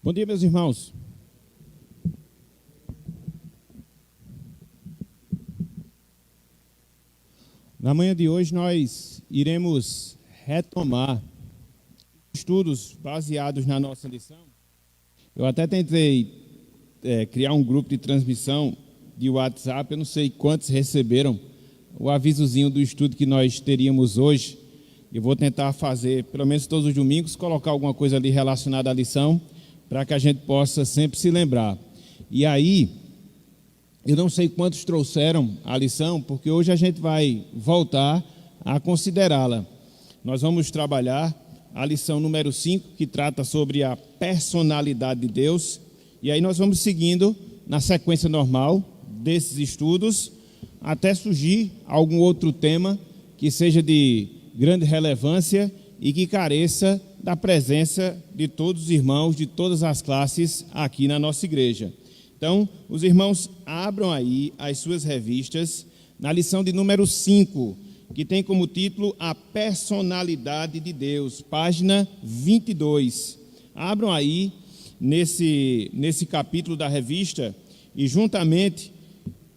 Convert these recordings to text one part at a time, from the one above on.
Bom dia, meus irmãos. Na manhã de hoje nós iremos retomar estudos baseados na nossa lição. Eu até tentei criar um grupo de transmissão de WhatsApp, eu não sei quantos receberam o avisozinho do estudo que nós teríamos hoje. Eu vou tentar fazer, pelo menos todos os domingos, colocar alguma coisa ali relacionada à lição, para que a gente possa sempre se lembrar. E aí, eu não sei quantos trouxeram a lição, porque hoje a gente vai voltar a considerá-la. Nós vamos trabalhar a lição número 5, que trata sobre a personalidade de Deus, e aí nós vamos seguindo na sequência normal desses estudos, até surgir algum outro tema que seja de grande relevância e que careça da presença de todos os irmãos de todas as classes aqui na nossa igreja. Então, os irmãos abram aí as suas revistas na lição de número 5, que tem como título A Personalidade de Deus, página 22. Abram aí nesse capítulo da revista e juntamente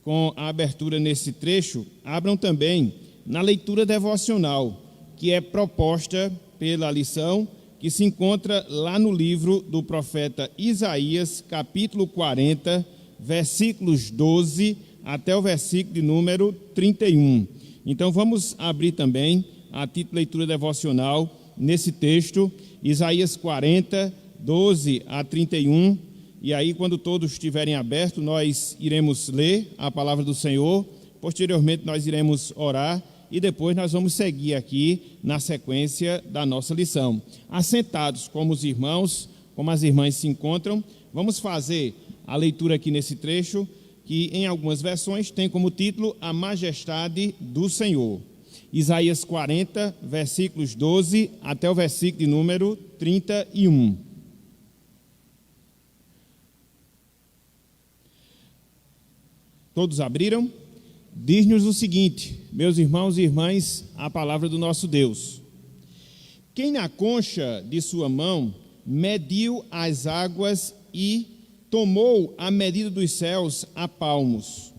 com a abertura nesse trecho, abram também na leitura devocional, que é proposta pela lição, que se encontra lá no livro do profeta Isaías, capítulo 40, versículos 12 até o versículo de número 31. Então vamos abrir também a título de leitura devocional nesse texto, Isaías 40, 12 a 31, e aí quando todos estiverem abertos, nós iremos ler a palavra do Senhor, posteriormente nós iremos orar, e depois nós vamos seguir aqui na sequência da nossa lição. Assentados como os irmãos, como as irmãs se encontram, vamos fazer a leitura aqui nesse trecho, que em algumas versões tem como título A Majestade do Senhor. Isaías 40, versículos 12 até o versículo de número 31. Todos abriram? Diz-nos o seguinte, meus irmãos e irmãs, a palavra do nosso Deus. Quem na concha de sua mão mediu as águas e tomou a medida dos céus a palmos?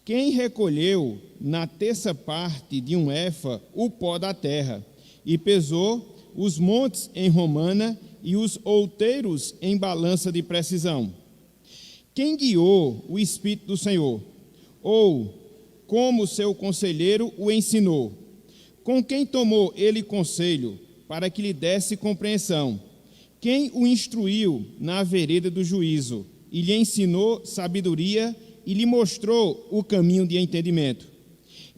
Quem recolheu na terça parte de um éfa o pó da terra e pesou os montes em romana e os outeiros em balança de precisão? Quem guiou o Espírito do Senhor? Ou como seu conselheiro o ensinou? Com quem tomou ele conselho, para que lhe desse compreensão? Quem o instruiu na vereda do juízo, e lhe ensinou sabedoria, e lhe mostrou o caminho de entendimento?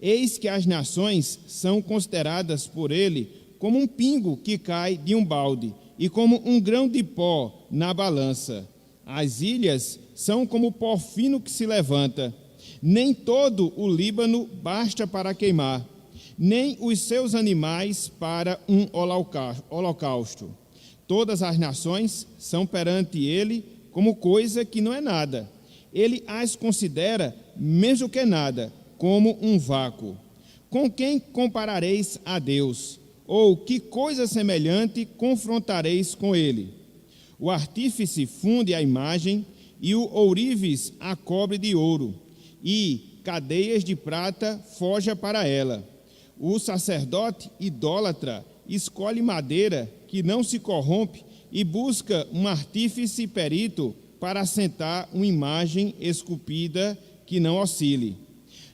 Eis que as nações são consideradas por ele como um pingo que cai de um balde, e como um grão de pó na balança. As ilhas são como pó fino que se levanta. Nem todo o Líbano basta para queimar, nem os seus animais para um holocausto. Todas as nações são perante ele como coisa que não é nada. Ele as considera, mesmo que nada, como um vácuo. Com quem comparareis a Deus? Ou que coisa semelhante confrontareis com ele? O artífice funde a imagem e o ourives a cobre de ouro, e cadeias de prata forja para ela. O sacerdote idólatra escolhe madeira que não se corrompe e busca um artífice perito para assentar uma imagem esculpida que não oscile.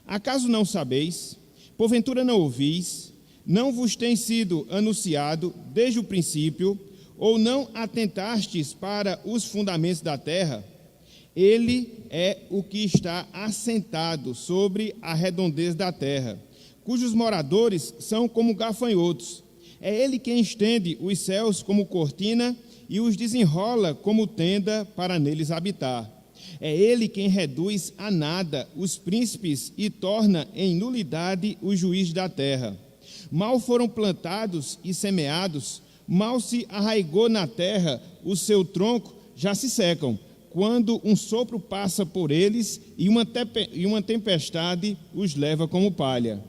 Acaso não sabeis? Porventura não ouvis? Não vos tem sido anunciado desde o princípio? Ou não atentastes para os fundamentos da terra? Ele é o que está assentado sobre a redondez da terra, cujos moradores são como gafanhotos. É ele quem estende os céus como cortina e os desenrola como tenda para neles habitar. É ele quem reduz a nada os príncipes e torna em nulidade os juízes da terra. Mal foram plantados e semeados, mal se arraigou na terra o seu tronco, já se secam, quando um sopro passa por eles e uma tempestade os leva como palha.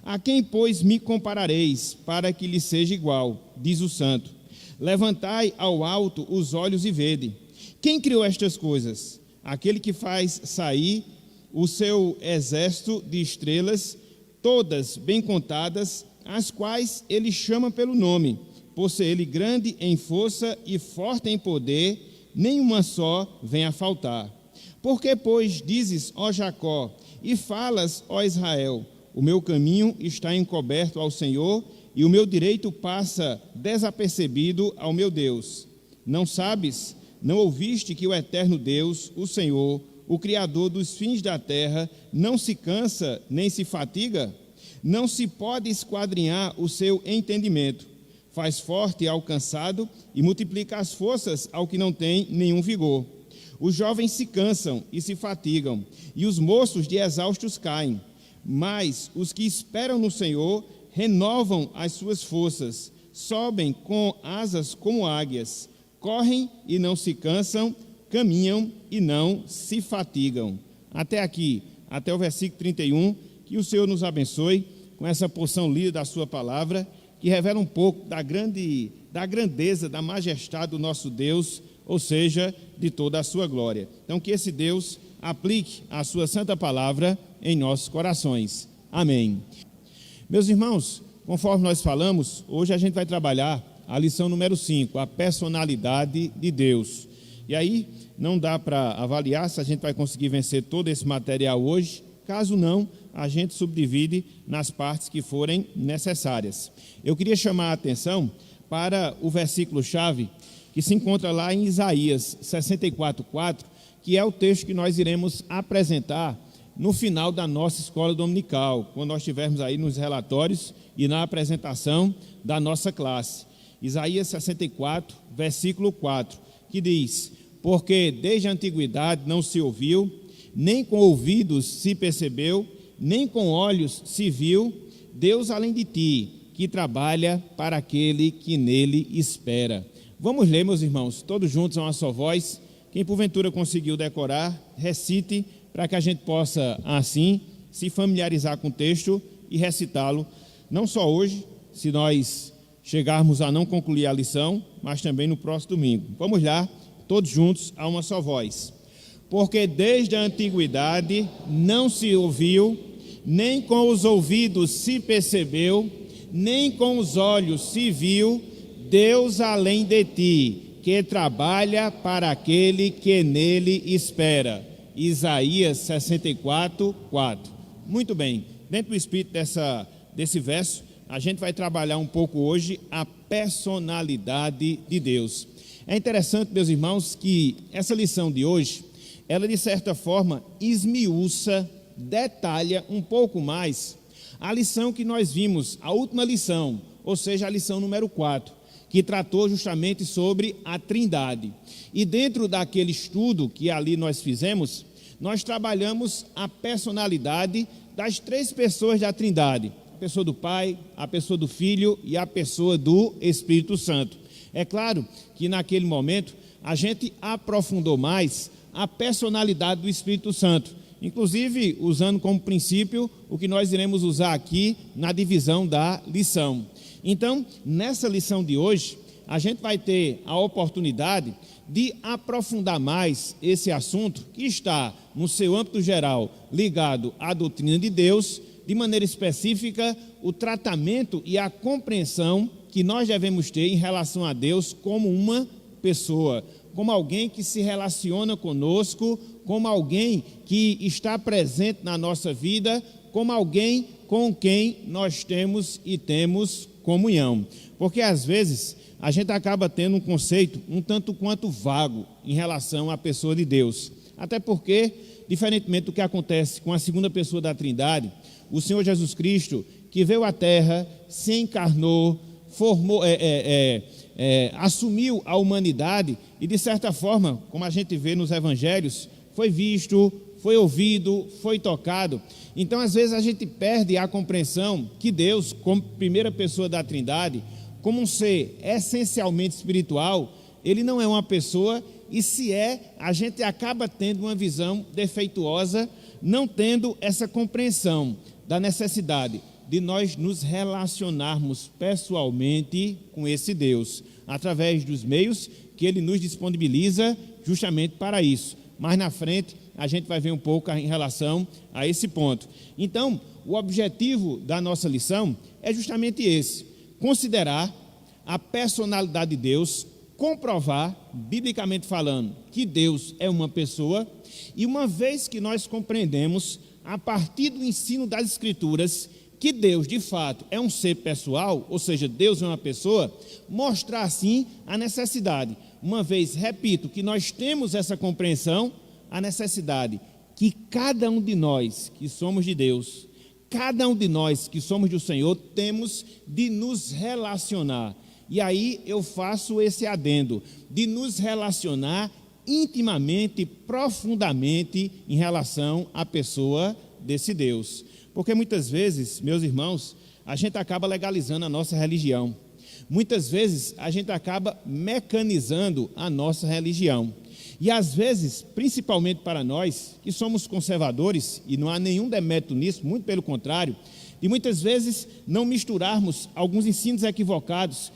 A quem, pois, me comparareis, para que lhe seja igual, diz o santo. Levantai ao alto os olhos e vede. Quem criou estas coisas? Aquele que faz sair o seu exército de estrelas, todas bem contadas, as quais ele chama pelo nome, por ser ele grande em força e forte em poder, nenhuma só vem a faltar. Porque, pois, dizes, ó Jacó, e falas, ó Israel, o meu caminho está encoberto ao Senhor, e o meu direito passa desapercebido ao meu Deus. Não sabes, não ouviste que o eterno Deus, o Senhor, o Criador dos fins da terra, não se cansa nem se fatiga? Não se pode esquadrinhar o seu entendimento. Faz forte ao cansado e multiplica as forças ao que não tem nenhum vigor. Os jovens se cansam e se fatigam, e os moços de exaustos caem. Mas os que esperam no Senhor renovam as suas forças, sobem com asas como águias, correm e não se cansam, caminham e não se fatigam. Até aqui, até o versículo 31, que o Senhor nos abençoe com essa porção lida da sua palavra, que revela um pouco da grandeza, da majestade do nosso Deus, ou seja, de toda a sua glória. Então, que esse Deus aplique a sua santa palavra em nossos corações. Amém. Meus irmãos, conforme nós falamos, hoje a gente vai trabalhar a lição número 5, a personalidade de Deus. E aí, não dá para avaliar se a gente vai conseguir vencer todo esse material hoje. Caso não, a gente subdivide nas partes que forem necessárias. Eu queria chamar a atenção para o versículo-chave que se encontra lá em Isaías 64:4, que é o texto que nós iremos apresentar no final da nossa escola dominical, quando nós estivermos aí nos relatórios e na apresentação da nossa classe. Isaías 64, versículo 4, que diz: porque desde a antiguidade não se ouviu, nem com ouvidos se percebeu, nem com olhos se viu, Deus além de ti, que trabalha para aquele que nele espera. Vamos ler, meus irmãos, todos juntos a uma só voz. Quem porventura conseguiu decorar, recite, para que a gente possa, assim, se familiarizar com o texto e recitá-lo, não só hoje, se nós chegarmos a não concluir a lição, mas também no próximo domingo. Vamos lá, todos juntos a uma só voz. Porque desde a antiguidade não se ouviu, nem com os ouvidos se percebeu, nem com os olhos se viu, Deus além de ti, que trabalha para aquele que nele espera. Isaías 64, 4. Muito bem, dentro do espírito desse verso, a gente vai trabalhar um pouco hoje a personalidade de Deus. É interessante, meus irmãos, que essa lição de hoje, ela de certa forma esmiuça, detalha um pouco mais a lição que nós vimos, a última lição, ou seja, a lição número 4, que tratou justamente sobre a Trindade. E dentro daquele estudo que ali nós fizemos, nós trabalhamos a personalidade das 3 pessoas da Trindade: a pessoa do Pai, a pessoa do Filho e a pessoa do Espírito Santo. É claro que naquele momento a gente aprofundou mais a personalidade do Espírito Santo, inclusive usando como princípio o que nós iremos usar aqui na divisão da lição. Então, nessa lição de hoje, a gente vai ter a oportunidade de aprofundar mais esse assunto que está, no seu âmbito geral, ligado à doutrina de Deus, de maneira específica, o tratamento e a compreensão que nós devemos ter em relação a Deus como uma pessoa, como alguém que se relaciona conosco, como alguém que está presente na nossa vida, como alguém com quem nós temos e temos comunhão. Porque às vezes a gente acaba tendo um conceito um tanto quanto vago em relação à pessoa de Deus. Até porque, diferentemente do que acontece com a segunda pessoa da Trindade, o Senhor Jesus Cristo, que veio à Terra, se encarnou, assumiu a humanidade e, de certa forma, como a gente vê nos evangelhos, foi visto, foi ouvido, foi tocado. Então, às vezes, a gente perde a compreensão que Deus, como primeira pessoa da Trindade, como um ser essencialmente espiritual, ele não é uma pessoa, e se é, a gente acaba tendo uma visão defeituosa, não tendo essa compreensão da necessidade de nós nos relacionarmos pessoalmente com esse Deus. através dos meios que Ele nos disponibiliza justamente para isso. Mais na frente, a gente vai ver um pouco em relação a esse ponto. Então, o objetivo da nossa lição é justamente esse: considerar a personalidade de Deus, comprovar, biblicamente falando, que Deus é uma pessoa, e uma vez que nós compreendemos, a partir do ensino das Escrituras, que Deus, de fato, é um ser pessoal, ou seja, Deus é uma pessoa, mostrar, assim, a necessidade. Uma vez, repito, que nós temos essa compreensão, a necessidade que cada um de nós que somos de Deus, cada um de nós que somos do Senhor, temos de nos relacionar. E aí eu faço esse adendo, de nos relacionar intimamente, profundamente em relação à pessoa desse Deus. Porque muitas vezes, meus irmãos, a gente acaba legalizando a nossa religião. Muitas vezes a gente acaba mecanizando a nossa religião. E às vezes, principalmente para nós, que somos conservadores, e não há nenhum demérito nisso, muito pelo contrário, e muitas vezes não misturarmos alguns ensinos equivocados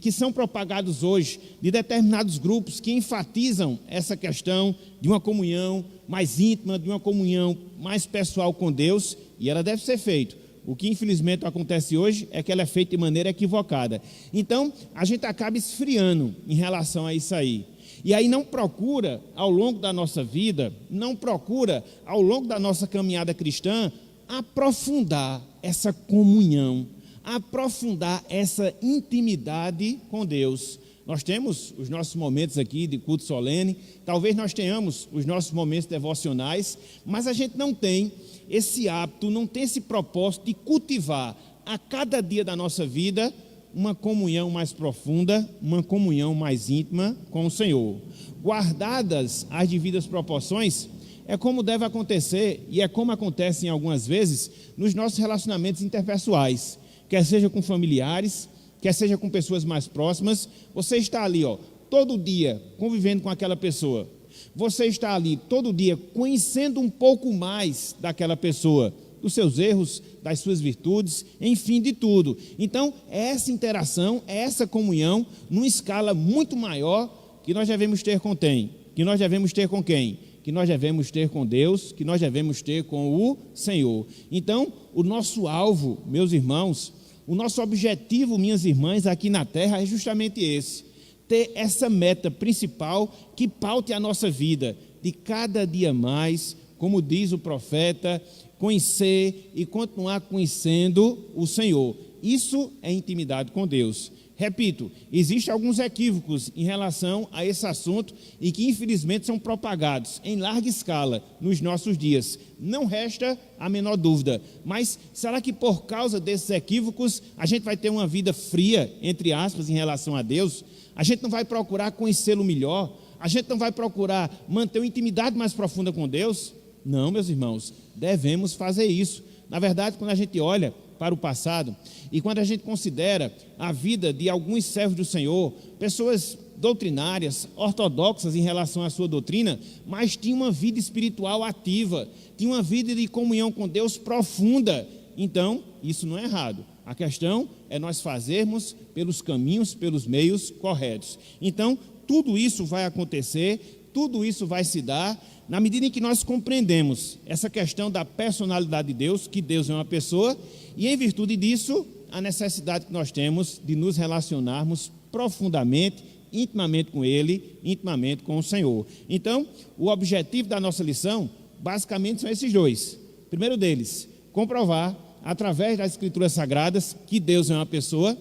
que são propagados hoje, de determinados grupos que enfatizam essa questão de uma comunhão mais íntima, de uma comunhão mais pessoal com Deus, e ela deve ser feita. O que infelizmente acontece hoje é que ela é feita de maneira equivocada. Então, a gente acaba esfriando em relação a isso aí. E aí não procura, ao longo da nossa vida, não procura, ao longo da nossa caminhada cristã, aprofundar essa comunhão, aprofundar essa intimidade com Deus. Nós temos os nossos momentos aqui de culto solene, talvez nós tenhamos os nossos momentos devocionais, mas a gente não tem esse hábito, não tem esse propósito de cultivar a cada dia da nossa vida uma comunhão mais profunda, uma comunhão mais íntima com o Senhor. Guardadas as devidas proporções, é como deve acontecer, e é como acontece em algumas vezes, nos nossos relacionamentos interpessoais, quer seja com familiares, quer seja com pessoas mais próximas. Você está ali, todo dia convivendo com aquela pessoa. Você está ali todo dia conhecendo um pouco mais daquela pessoa, dos seus erros, das suas virtudes, enfim, de tudo. Então, é essa interação, é essa comunhão, numa escala muito maior, que nós devemos ter com quem? Que nós devemos ter com quem? Que nós devemos ter com Deus, que nós devemos ter com o Senhor. Então, o nosso alvo, meus irmãos, o nosso objetivo, minhas irmãs, aqui na terra é justamente esse: ter essa meta principal que paute a nossa vida, de cada dia mais, como diz o profeta, conhecer e continuar conhecendo o Senhor. Isso é intimidade com Deus. Repito, existem alguns equívocos em relação a esse assunto e que infelizmente são propagados em larga escala nos nossos dias. Não resta a menor dúvida, mas será que por causa desses equívocos a gente vai ter uma vida fria, entre aspas, em relação a Deus? A gente não vai procurar conhecê-lo melhor? A gente não vai procurar manter uma intimidade mais profunda com Deus? Não, meus irmãos, devemos fazer isso. Na verdade, quando a gente olha para o passado e quando a gente considera a vida de alguns servos do Senhor, pessoas doutrinárias, ortodoxas em relação à sua doutrina, mas tinham uma vida espiritual ativa, tinham uma vida de comunhão com Deus profunda. Então, isso não é errado. A questão é nós fazermos pelos caminhos, pelos meios corretos. Então, tudo isso vai acontecer, tudo isso vai se dar na medida em que nós compreendemos essa questão da personalidade de Deus, que Deus é uma pessoa, e em virtude disso, a necessidade que nós temos de nos relacionarmos profundamente, intimamente com Ele, intimamente com o Senhor. Então, o objetivo da nossa lição, basicamente, são esses dois. Primeiro deles, comprovar, através das Escrituras Sagradas, que Deus é uma pessoa,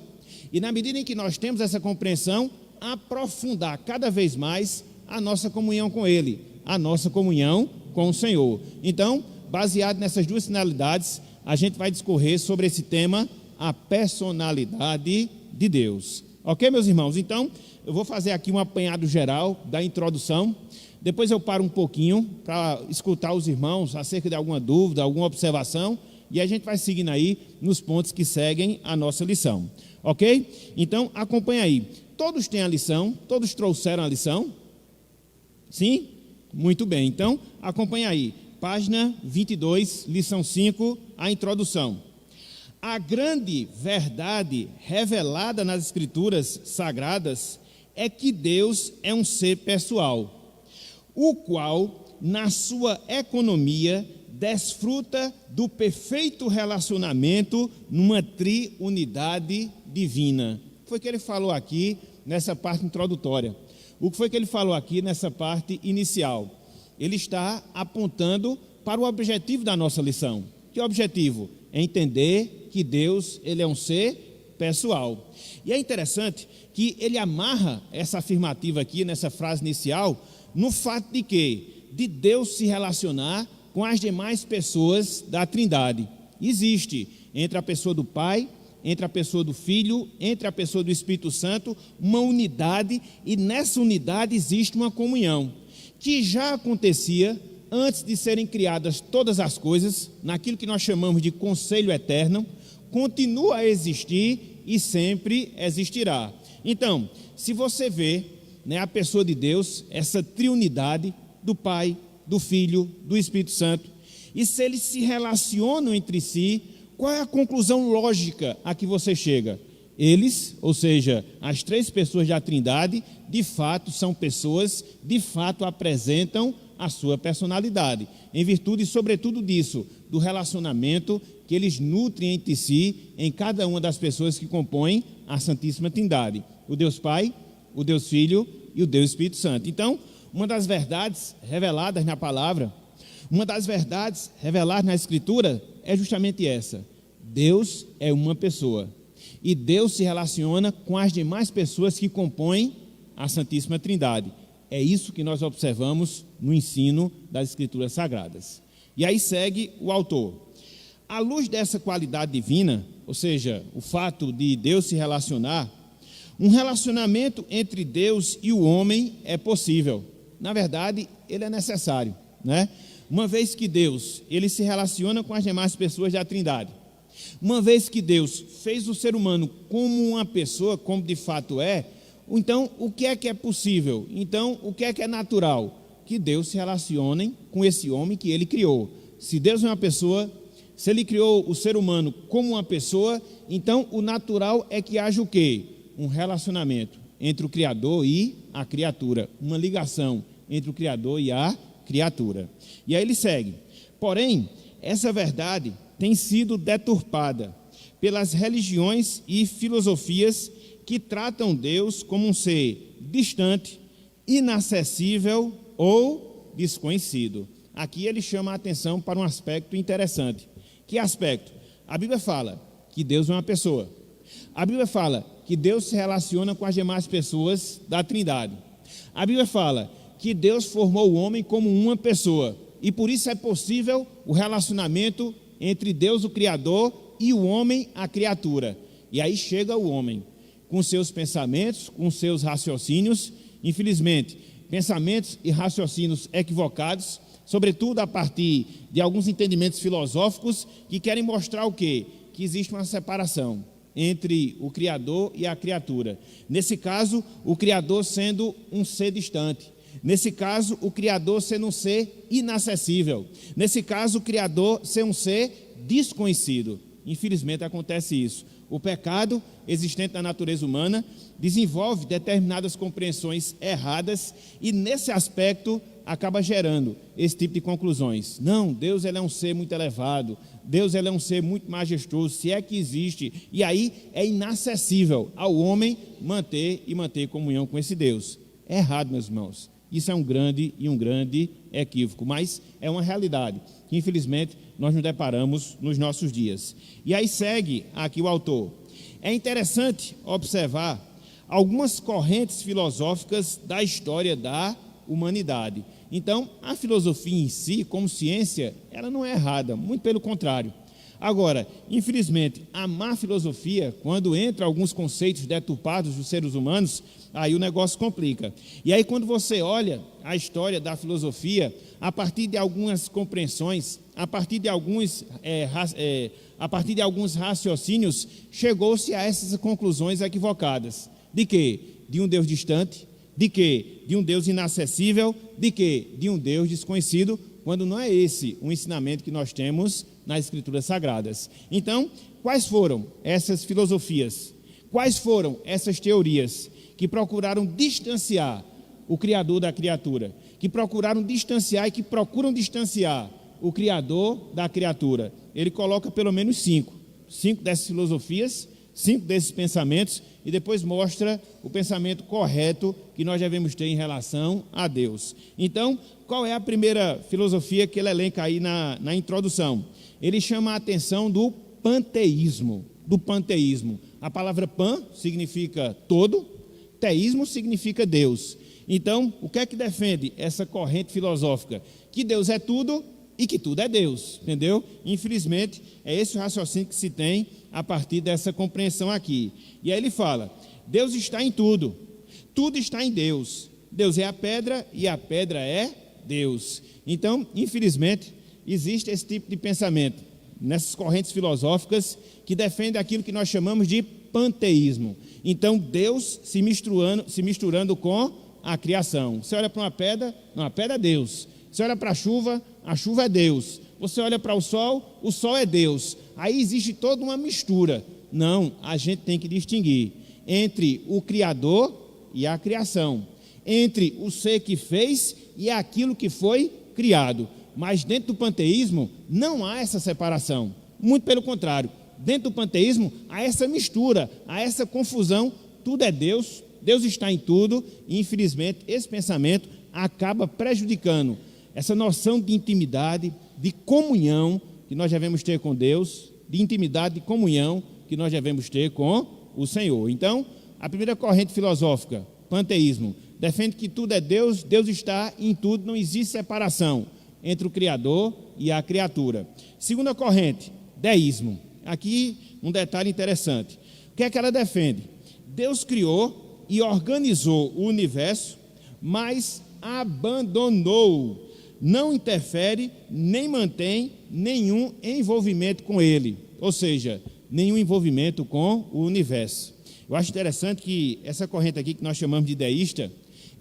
e na medida em que nós temos essa compreensão, aprofundar cada vez mais a nossa comunhão com Ele, a nossa comunhão com o Senhor. Então, baseado nessas duas finalidades, a gente vai discorrer sobre esse tema, a personalidade de Deus. Ok, meus irmãos? Então, eu vou fazer aqui um apanhado geral da introdução, depois eu paro um pouquinho para escutar os irmãos acerca de alguma dúvida, alguma observação, e a gente vai seguindo aí nos pontos que seguem a nossa lição. Ok? Então, acompanha aí. Todos têm a lição? Todos trouxeram a lição? Sim? Muito bem, então acompanha aí, página 22, lição 5, a introdução. A grande verdade revelada nas Escrituras Sagradas é que Deus é um ser pessoal, o qual, na sua economia, desfruta do perfeito relacionamento numa triunidade divina. Foi o que ele falou aqui nessa parte introdutória. O que foi que ele falou aqui nessa parte inicial? Ele está apontando para o objetivo da nossa lição. Que objetivo? É entender que Deus, ele é um ser pessoal. E é interessante que ele amarra essa afirmativa aqui, nessa frase inicial, no fato de que? De Deus se relacionar com as demais pessoas da Trindade. Existe entre a pessoa do Pai, entre a pessoa do Filho, entre a pessoa do Espírito Santo, uma unidade, e nessa unidade existe uma comunhão, que já acontecia antes de serem criadas todas as coisas, naquilo que nós chamamos de conselho eterno, continua a existir e sempre existirá. Então, se você vê, a pessoa de Deus, essa triunidade do Pai, do Filho, do Espírito Santo, e se eles se relacionam entre si, qual é a conclusão lógica a que você chega? Eles, ou seja, as três pessoas da Trindade, de fato são pessoas, de fato apresentam a sua personalidade, em virtude, sobretudo disso, do relacionamento que eles nutrem entre si, em cada uma das pessoas que compõem a Santíssima Trindade, o Deus Pai, o Deus Filho e o Deus Espírito Santo. Então, uma das verdades reveladas na palavra, uma das verdades reveladas na Escritura é justamente essa: Deus é uma pessoa, e Deus se relaciona com as demais pessoas que compõem a Santíssima Trindade. É isso que nós observamos no ensino das Escrituras Sagradas. E aí segue o autor. À luz dessa qualidade divina, ou seja, o fato de Deus se relacionar, um relacionamento entre Deus e o homem é possível. Na verdade, ele é necessário, né? Uma vez que Deus, ele se relaciona com as demais pessoas da Trindade, uma vez que Deus fez o ser humano como uma pessoa, como de fato é, então o que é possível? Então o que é natural? Que Deus se relacione com esse homem que ele criou. Se Deus é uma pessoa, se ele criou o ser humano como uma pessoa, então o natural é que haja o quê? Um relacionamento entre o Criador e a criatura, uma ligação entre o Criador e a criatura. E aí ele segue: porém, essa verdade tem sido deturpada pelas religiões e filosofias que tratam Deus como um ser distante, inacessível ou desconhecido. Aqui ele chama a atenção para um aspecto interessante. Que aspecto? A Bíblia fala que Deus é uma pessoa. A Bíblia fala que Deus se relaciona com as demais pessoas da Trindade. A Bíblia fala que Deus formou o homem como uma pessoa, e por isso é possível o relacionamento entre Deus, o Criador, e o homem, a criatura. E aí chega o homem, com seus pensamentos, com seus raciocínios, infelizmente, pensamentos e raciocínios equivocados, sobretudo a partir de alguns entendimentos filosóficos que querem mostrar o quê? Que existe uma separação entre o Criador e a criatura. Nesse caso, o Criador sendo um ser distante. Nesse caso, o Criador sendo um ser inacessível. Nesse caso, o Criador ser um ser desconhecido. Infelizmente acontece isso. O pecado existente na natureza humana desenvolve determinadas compreensões erradas e nesse aspecto acaba gerando esse tipo de conclusões. Não, Deus ele é um ser muito elevado, Deus ele é um ser muito majestoso, se é que existe, e aí é inacessível ao homem manter comunhão com esse Deus. É errado, meus irmãos. Isso é um grande equívoco, mas é uma realidade que infelizmente nós nos deparamos nos nossos dias. E aí segue aqui o autor. É interessante observar algumas correntes filosóficas da história da humanidade. Então, a filosofia em si, como ciência, ela não é errada, muito pelo contrário. Agora, infelizmente, a má filosofia, quando entra alguns conceitos deturpados dos seres humanos, aí o negócio complica. E aí quando você olha a história da filosofia, a partir de algumas compreensões, a partir de alguns raciocínios, chegou-se a essas conclusões equivocadas. De quê? De um Deus distante. De quê? De um Deus inacessível. De quê? De um Deus desconhecido, quando não é esse o ensinamento que nós temos nas Escrituras Sagradas. Então, quais foram essas filosofias? Quais foram essas teorias que procuraram distanciar o Criador da criatura? Que procuraram distanciar e que procuram distanciar o Criador da criatura? Ele coloca pelo menos 5 dessas filosofias, 5 desses pensamentos, e depois mostra o pensamento correto que nós devemos ter em relação a Deus. Então, qual é a primeira filosofia que ele elenca aí na introdução? Ele chama a atenção do panteísmo. A palavra pan significa todo, teísmo significa Deus. Então, o que é que defende essa corrente filosófica? Que Deus é tudo e que tudo é Deus, entendeu? Infelizmente, é esse o raciocínio que se tem a partir dessa compreensão aqui. E aí ele fala, Deus está em tudo está em Deus. Deus é a pedra e a pedra é Deus. Então, infelizmente, existe esse tipo de pensamento nessas correntes filosóficas que defendem aquilo que nós chamamos de panteísmo. Então, Deus se misturando com a criação. Você olha para uma pedra, não, a pedra é Deus. Você olha para a chuva é Deus. Você olha para o sol é Deus. Aí existe toda uma mistura. Não, a gente tem que distinguir entre o Criador e a criação, entre o ser que fez e aquilo que foi criado. Mas dentro do panteísmo não há essa separação. Muito pelo contrário. Dentro do panteísmo há essa mistura, há essa confusão. Tudo é Deus, Deus está em tudo. E infelizmente esse pensamento acaba prejudicando essa noção de intimidade, de comunhão que nós devemos ter com Deus, de intimidade, de comunhão que nós devemos ter com o Senhor. Então, a primeira corrente filosófica, panteísmo, defende que tudo é Deus, Deus está em tudo, não existe separação entre o Criador e a criatura. Segunda corrente, deísmo. Aqui um detalhe interessante. O que é que ela defende? Deus criou e organizou o universo, mas abandonou, não interfere, nem mantém nenhum envolvimento com ele, ou seja, nenhum envolvimento com o universo. Eu acho interessante que essa corrente aqui que nós chamamos de deísta,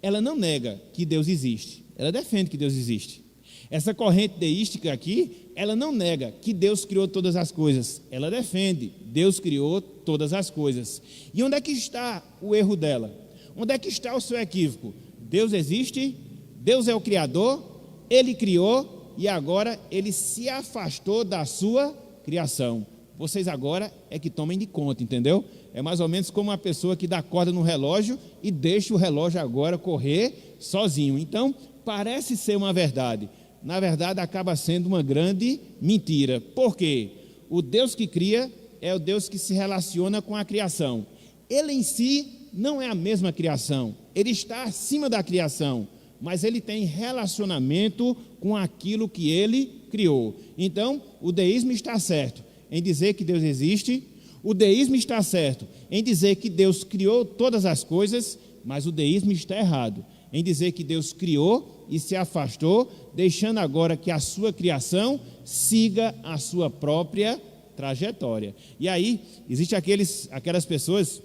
ela não nega que Deus existe, ela defende que Deus existe. Essa corrente deística aqui, ela não nega que Deus criou todas as coisas, ela defende, Deus criou todas as coisas. E onde é que está o erro dela? Onde é que está o seu equívoco? Deus existe, Deus é o Criador, Ele criou e agora Ele se afastou da sua criação. Vocês agora é que tomem de conta, entendeu? É mais ou menos como uma pessoa que dá corda no relógio e deixa o relógio agora correr sozinho. Então, parece ser uma verdade. Na verdade, acaba sendo uma grande mentira. Por quê? O Deus que cria é o Deus que se relaciona com a criação. Ele em si não é a mesma criação. Ele está acima da criação, mas ele tem relacionamento com aquilo que ele criou. Então, o deísmo está certo em dizer que Deus existe, o deísmo está certo em dizer que Deus criou todas as coisas, mas o deísmo está errado em dizer que Deus criou e se afastou, deixando agora que a sua criação siga a sua própria trajetória. E aí, existem aquelas pessoas,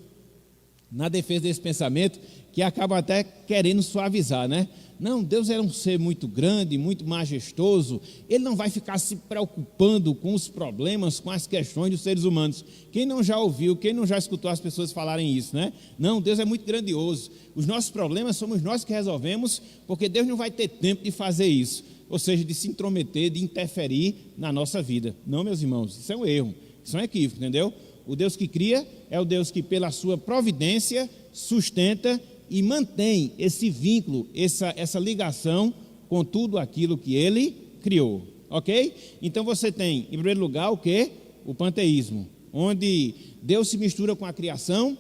na defesa desse pensamento, que acabam até querendo suavizar, né? Não, Deus era um ser muito grande, muito majestoso, Ele não vai ficar se preocupando com os problemas, com as questões dos seres humanos. Quem não já ouviu, quem não já escutou as pessoas falarem isso, né? Não, Deus é muito grandioso, os nossos problemas somos nós que resolvemos, porque Deus não vai ter tempo de fazer isso, ou seja, de se intrometer, de interferir na nossa vida. Não, meus irmãos, isso é um erro, isso é um equívoco, entendeu? O Deus que cria é o Deus que pela sua providência sustenta e mantém esse vínculo, essa ligação com tudo aquilo que ele criou, ok? Então você tem, em primeiro lugar, o quê? O panteísmo, onde Deus se mistura com a criação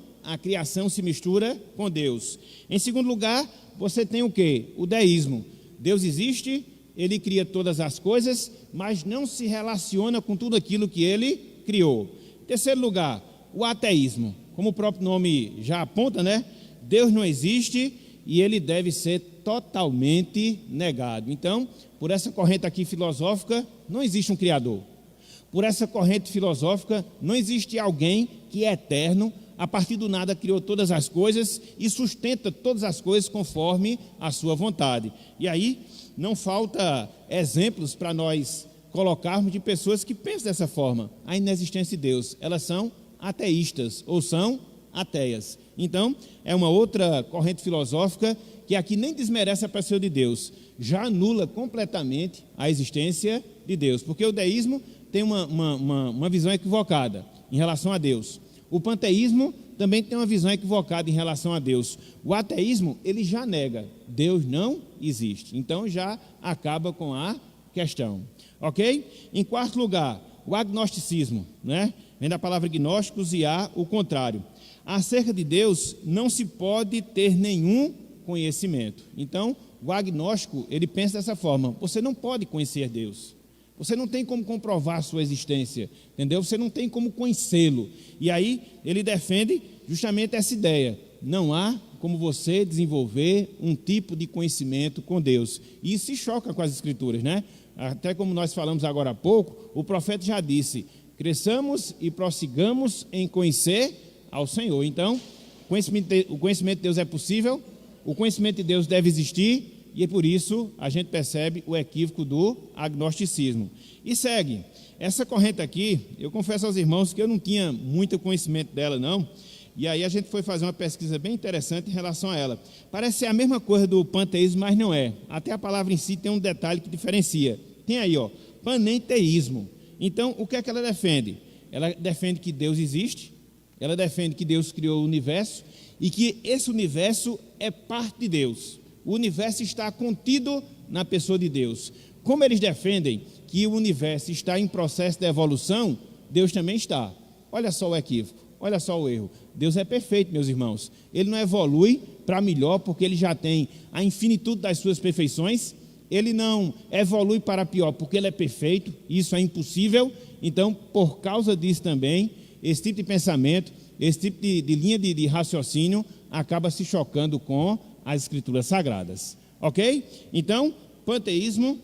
se mistura com Deus. Em segundo lugar, você tem o quê? O deísmo. Deus existe, ele cria todas as coisas, mas não se relaciona com tudo aquilo que ele criou. Em terceiro lugar, o ateísmo. Como o próprio nome já aponta, né? Deus não existe e ele deve ser totalmente negado. Então, por essa corrente aqui filosófica, não existe um Criador. Por essa corrente filosófica, não existe alguém que é eterno, a partir do nada criou todas as coisas e sustenta todas as coisas conforme a sua vontade. E aí não falta exemplos para nós colocarmos de pessoas que pensam dessa forma, a inexistência de Deus. Elas são ateístas ou são ateias. Então, é uma outra corrente filosófica que aqui nem desmerece a pessoa de Deus, já anula completamente a existência de Deus, porque o deísmo tem uma visão equivocada em relação a Deus. O panteísmo também tem uma visão equivocada em relação a Deus. O ateísmo, ele já nega, Deus não existe. Então, já acaba com a questão. Ok? Em quarto lugar, o agnosticismo, né? Vem da palavra gnósticos e há o contrário. Acerca de Deus não se pode ter nenhum conhecimento. Então, o agnóstico, ele pensa dessa forma: você não pode conhecer Deus. Você não tem como comprovar a sua existência, entendeu? Você não tem como conhecê-lo. E aí, ele defende justamente essa ideia: não há como você desenvolver um tipo de conhecimento com Deus. E isso se choca com as Escrituras, né? Até como nós falamos agora há pouco, o profeta já disse: cresçamos e prossigamos em conhecer ao Senhor. Então, o conhecimento de Deus é possível, o conhecimento de Deus deve existir, e por isso a gente percebe o equívoco do agnosticismo. E segue. Essa corrente aqui, eu confesso aos irmãos que eu não tinha muito conhecimento dela, não. E aí a gente foi fazer uma pesquisa bem interessante em relação a ela. Parece ser a mesma coisa do panteísmo, mas não é. Até a palavra em si tem um detalhe que diferencia. Tem aí, ó, panenteísmo. Então, o que é que ela defende? Ela defende que Deus existe, ela defende que Deus criou o universo e que esse universo é parte de Deus. O universo está contido na pessoa de Deus. Como eles defendem que o universo está em processo de evolução, Deus também está. Olha só o equívoco, olha só o erro. Deus é perfeito, meus irmãos. Ele não evolui para melhor porque ele já tem a infinitude das suas perfeições. Ele não evolui para pior porque ele é perfeito. Isso é impossível. Então, por causa disso também, esse tipo de pensamento, esse tipo de linha de raciocínio acaba se chocando com as Escrituras Sagradas. Ok? Então, panteísmo,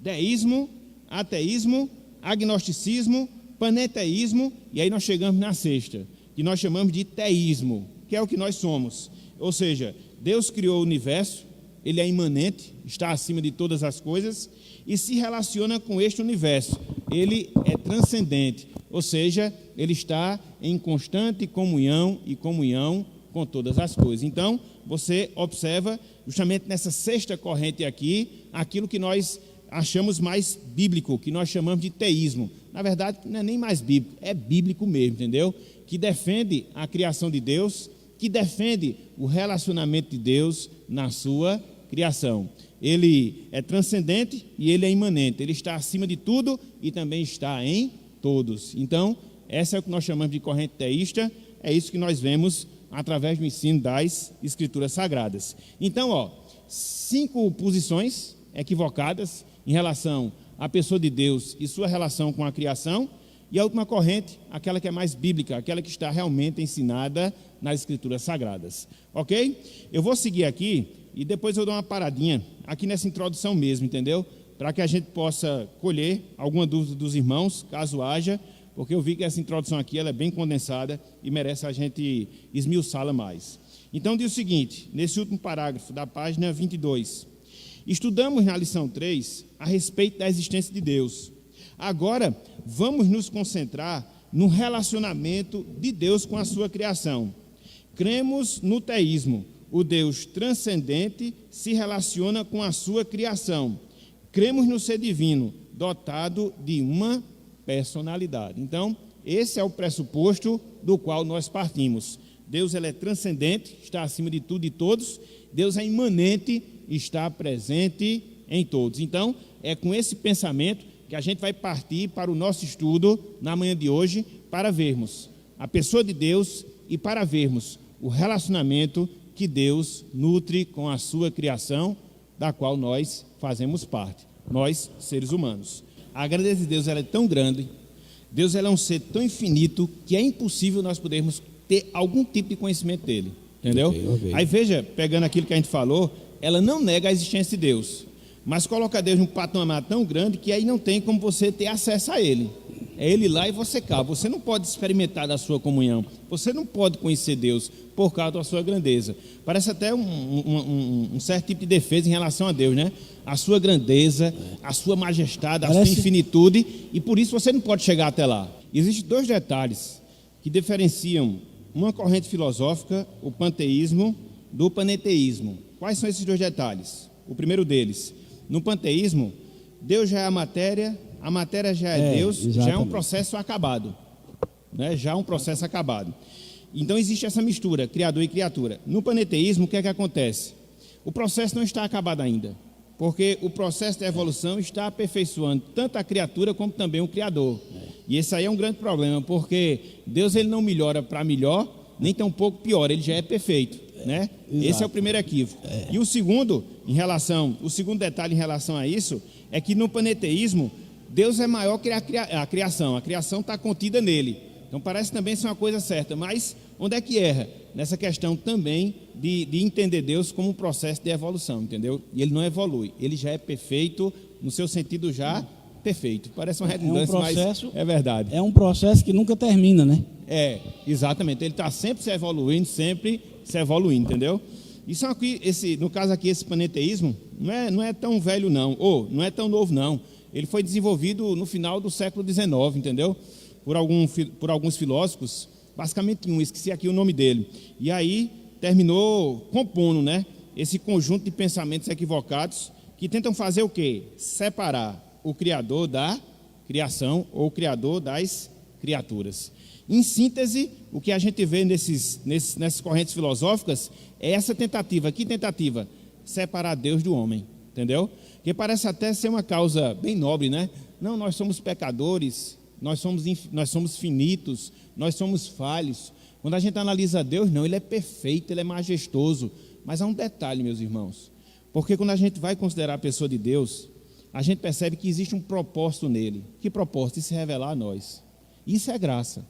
deísmo, ateísmo, agnosticismo, panenteísmo, e aí nós chegamos na sexta, que nós chamamos de teísmo, que é o que nós somos. Ou seja, Deus criou o universo, ele é imanente, está acima de todas as coisas e se relaciona com este universo. Ele é transcendente, ou seja, ele está em constante comunhão e comunhão com todas as coisas. Então, você observa justamente nessa sexta corrente aqui, aquilo que nós achamos mais bíblico, que nós chamamos de teísmo. Na verdade, não é nem mais bíblico, é bíblico mesmo, entendeu? Que defende a criação de Deus, que defende o relacionamento de Deus na sua criação. Ele é transcendente e ele é imanente. Ele está acima de tudo e também está em todos. Então, essa é o que nós chamamos de corrente teísta. É isso que nós vemos através do ensino das Escrituras Sagradas. Então, ó, 5 posições equivocadas em relação à pessoa de Deus e sua relação com a criação. E a última corrente, aquela que é mais bíblica, aquela que está realmente ensinada nas Escrituras Sagradas. Ok? Eu vou seguir aqui e depois eu dou uma paradinha aqui nessa introdução mesmo, entendeu? Para que a gente possa colher alguma dúvida dos irmãos, caso haja, porque eu vi que essa introdução aqui ela é bem condensada e merece a gente esmiuçá-la mais. Então diz o seguinte, nesse último parágrafo da página 22. Estudamos na lição 3 a respeito da existência de Deus. Agora, vamos nos concentrar no relacionamento de Deus com a sua criação. Cremos no teísmo. O Deus transcendente se relaciona com a sua criação. Cremos no ser divino, dotado de uma personalidade. Então, esse é o pressuposto do qual nós partimos. Deus ele é transcendente, está acima de tudo e todos. Deus é imanente, está presente em todos. Então, é com esse pensamento que a gente vai partir para o nosso estudo na manhã de hoje, para vermos a pessoa de Deus e para vermos o relacionamento que Deus nutre com a sua criação, da qual nós fazemos parte, nós, seres humanos. A grandeza de Deus ela é tão grande, Deus ela é um ser tão infinito, que é impossível nós podermos ter algum tipo de conhecimento dele, entendeu? Okay. Aí veja, pegando aquilo que a gente falou, ela não nega a existência de Deus, mas coloca Deus num patamar tão grande que aí não tem como você ter acesso a ele. é Ele lá e você cá. Você não pode experimentar da sua comunhão. Você não pode conhecer Deus por causa da sua grandeza. Parece até um certo tipo de defesa em relação a Deus, né? A sua grandeza, a sua majestade, a sua infinitude, e por isso você não pode chegar até lá. Existem dois detalhes que diferenciam uma corrente filosófica, o panteísmo, do paneteísmo. Quais são esses dois detalhes? O primeiro deles, no panteísmo, Deus já é a matéria já é Deus, exatamente. Já é um processo acabado, né? Já é um processo acabado. Então existe essa mistura, criador e criatura. No paneteísmo, o que é que acontece? O processo não está acabado ainda, porque o processo da evolução está aperfeiçoando tanto a criatura como também o criador. E esse aí é um grande problema, porque Deus ele não melhora para melhor, nem tampouco pior, ele já é perfeito, né? Esse é o primeiro equívoco. E o segundo detalhe em relação a isso é que no paneteísmo Deus é maior que a criação está contida nele. Então parece também ser uma coisa certa, mas onde é que erra? Nessa questão também de entender Deus como um processo de evolução, entendeu? E ele não evolui, ele já é perfeito, no seu sentido já perfeito. Parece uma redundância, mas é verdade. É um processo que nunca termina, né? Exatamente, ele está sempre se evoluindo, entendeu? Isso aqui, no caso aqui, esse paneteísmo, não é tão velho não, ou não é tão novo não. Ele foi desenvolvido no final do século XIX, entendeu? Por alguns filósofos, basicamente esqueci aqui o nome dele. E aí terminou compondo, né, esse conjunto de pensamentos equivocados que tentam fazer o quê? Separar o Criador da criação ou o Criador das criaturas. Em síntese, o que a gente vê nessas correntes filosóficas é essa tentativa. Que tentativa? Separar Deus do homem, entendeu? Que parece até ser uma causa bem nobre, né? Não, nós somos pecadores, nós somos finitos, nós somos falhos. Quando a gente analisa Deus, não, ele é perfeito, ele é majestoso. Mas há um detalhe, meus irmãos, porque quando a gente vai considerar a pessoa de Deus, a gente percebe que existe um propósito nele. Que propósito? De se revelar a nós. Isso é graça,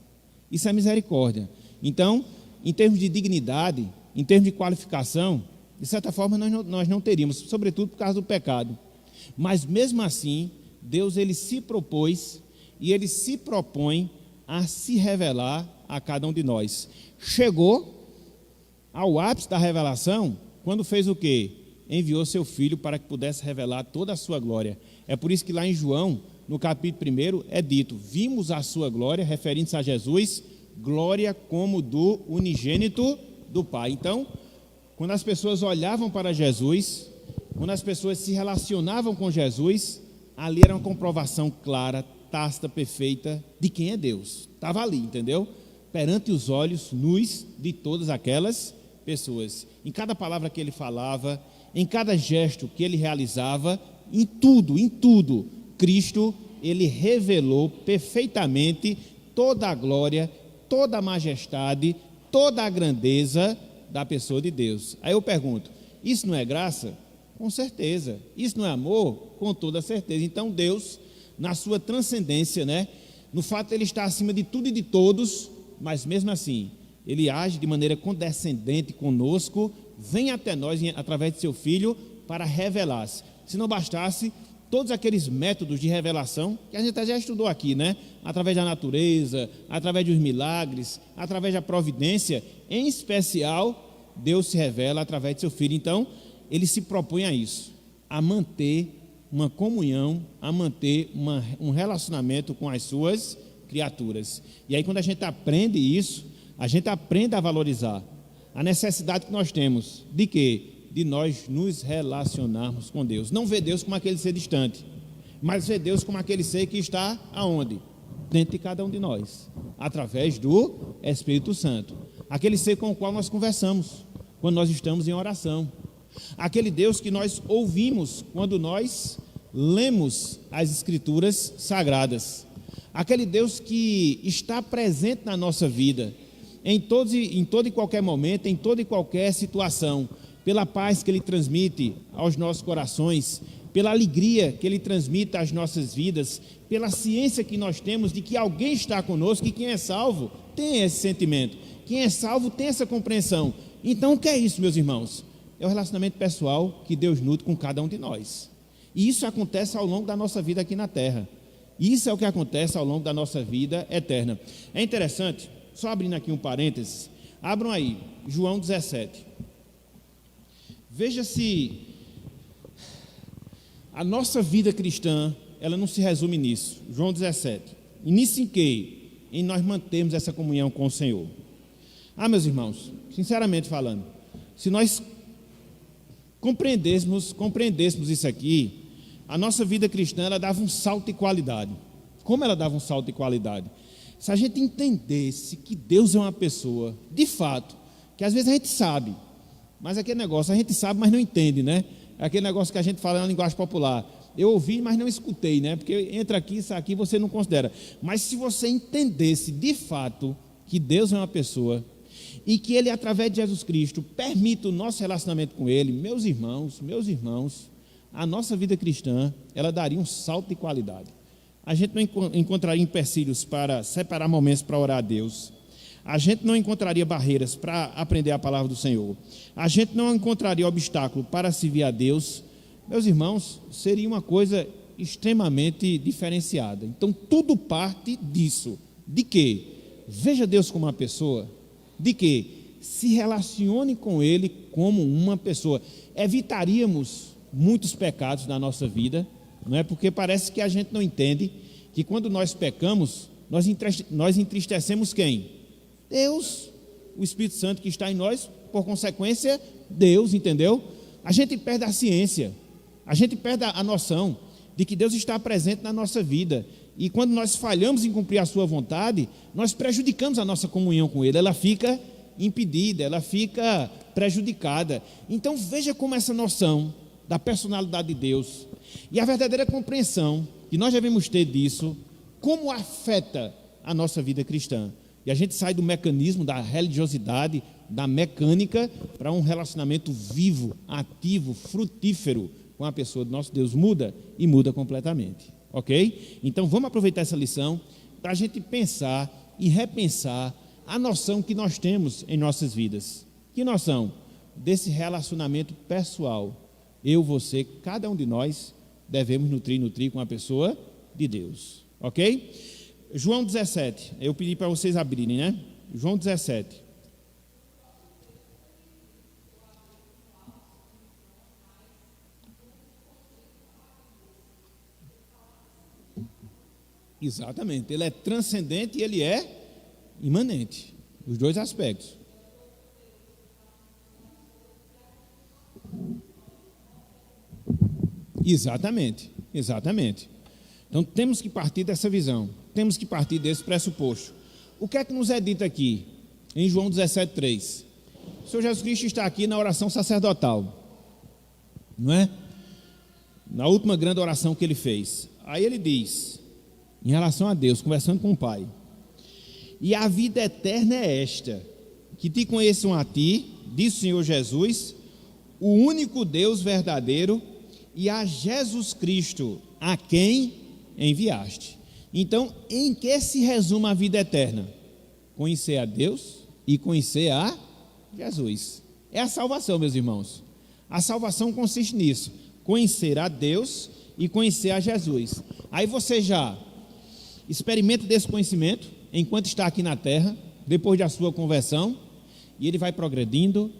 isso é misericórdia. Então, em termos de dignidade, em termos de qualificação, de certa forma nós não teríamos, sobretudo por causa do pecado. Mas mesmo assim, Deus ele se propôs e ele se propõe a se revelar a cada um de nós. Chegou ao ápice da revelação quando fez o quê? Enviou seu Filho para que pudesse revelar toda a sua glória. É por isso que lá em João, no capítulo 1, é dito: vimos a sua glória, referindo-se a Jesus, glória como do unigênito do Pai. Então, quando as pessoas olhavam para Jesus, quando as pessoas se relacionavam com Jesus, ali era uma comprovação clara, tácita, perfeita de quem é Deus. Estava ali, entendeu? Perante os olhos nus de todas aquelas pessoas. Em cada palavra que ele falava, em cada gesto que ele realizava, em tudo, Cristo, ele revelou perfeitamente toda a glória, toda a majestade, toda a grandeza da pessoa de Deus. Aí eu pergunto, isso não é graça? Com certeza. Isso não é amor? Com toda certeza. Então Deus, na sua transcendência, né, no fato de ele estar acima de tudo e de todos, mas mesmo assim, ele age de maneira condescendente conosco, vem até nós através de seu Filho para revelar-se. Se não bastasse, todos aqueles métodos de revelação que a gente já estudou aqui, né? Através da natureza, através dos milagres, através da providência, em especial, Deus se revela através de seu Filho. Então, ele se propõe a isso, a manter uma comunhão, a manter um relacionamento com as suas criaturas. E aí, quando a gente aprende isso, a gente aprende a valorizar a necessidade que nós temos de quê? De nós nos relacionarmos com Deus. Não ver Deus como aquele ser distante, mas ver Deus como aquele ser que está aonde? Dentro de cada um de nós, através do Espírito Santo. Aquele ser com o qual nós conversamos quando nós estamos em oração. Aquele Deus que nós ouvimos quando nós lemos as Escrituras Sagradas. Aquele Deus que está presente na nossa vida, em todo e qualquer momento, em toda e qualquer situação, pela paz que Ele transmite aos nossos corações, pela alegria que Ele transmite às nossas vidas, pela ciência que nós temos de que alguém está conosco, e quem é salvo tem esse sentimento, quem é salvo tem essa compreensão. Então o que é isso, meus irmãos? É o relacionamento pessoal que Deus nutre com cada um de nós, e isso acontece ao longo da nossa vida aqui na terra. Isso é o que acontece ao longo da nossa vida eterna. É interessante, só abrindo aqui um parênteses, abram aí, João 17. Veja se a nossa vida cristã, ela não se resume nisso. João 17. E nisso em que? Em nós mantermos essa comunhão com o Senhor. Meus irmãos, sinceramente falando, se nós compreendêssemos isso aqui, a nossa vida cristã, ela dava um salto de qualidade. Como ela dava um salto de qualidade? Se a gente entendesse que Deus é uma pessoa, de fato, que às vezes a gente sabe, mas aquele negócio, a gente sabe, mas não entende, né? É aquele negócio que a gente fala na linguagem popular. Eu ouvi, mas não escutei, né? Porque entra aqui, isso aqui, você não considera. Mas se você entendesse, de fato, que Deus é uma pessoa e que Ele, através de Jesus Cristo, permite o nosso relacionamento com Ele, meus irmãos, a nossa vida cristã, ela daria um salto de qualidade. A gente não encontraria empecilhos para separar momentos para orar a Deus. A gente não encontraria barreiras para aprender a palavra do Senhor. A gente não encontraria obstáculo para servir a Deus. Meus irmãos, seria uma coisa extremamente diferenciada. Então, tudo parte disso. De quê? Veja Deus como uma pessoa. De quê? Se relacione com Ele como uma pessoa. Evitaríamos muitos pecados na nossa vida, não é? Porque parece que a gente não entende que quando nós pecamos, nós entristecemos quem? Deus, o Espírito Santo que está em nós, por consequência, Deus, entendeu? A gente perde a ciência, a gente perde a noção de que Deus está presente na nossa vida, e quando nós falhamos em cumprir a sua vontade, nós prejudicamos a nossa comunhão com Ele, ela fica impedida, ela fica prejudicada. Então veja como essa noção da personalidade de Deus e a verdadeira compreensão que nós devemos ter disso, como afeta a nossa vida cristã. E a gente sai do mecanismo da religiosidade, da mecânica, para um relacionamento vivo, ativo, frutífero com a pessoa do nosso Deus. Muda e muda completamente, ok? Então vamos aproveitar essa lição para a gente pensar e repensar a noção que nós temos em nossas vidas. Que noção? Desse relacionamento pessoal. Eu, você, cada um de nós devemos nutrir com a pessoa de Deus, ok? João 17, eu pedi para vocês abrirem, né? João 17. Exatamente, ele é transcendente e ele é imanente, os dois aspectos. Exatamente. Então temos que partir dessa visão, temos que partir desse pressuposto. O que é que nos é dito aqui em João 17:3? O Senhor Jesus Cristo está aqui na oração sacerdotal, não é? Na última grande oração que ele fez. Aí ele diz, em relação a Deus, conversando com o Pai: e a vida eterna é esta, que te conheçam a ti, diz o Senhor Jesus, o único Deus verdadeiro, e a Jesus Cristo, a quem enviaste. Então, em que se resume a vida eterna? Conhecer a Deus e conhecer a Jesus. É a salvação, meus irmãos. A salvação consiste nisso: conhecer a Deus e conhecer a Jesus. Aí você já experimenta desse conhecimento enquanto está aqui na terra, depois da sua conversão, e ele vai progredindo,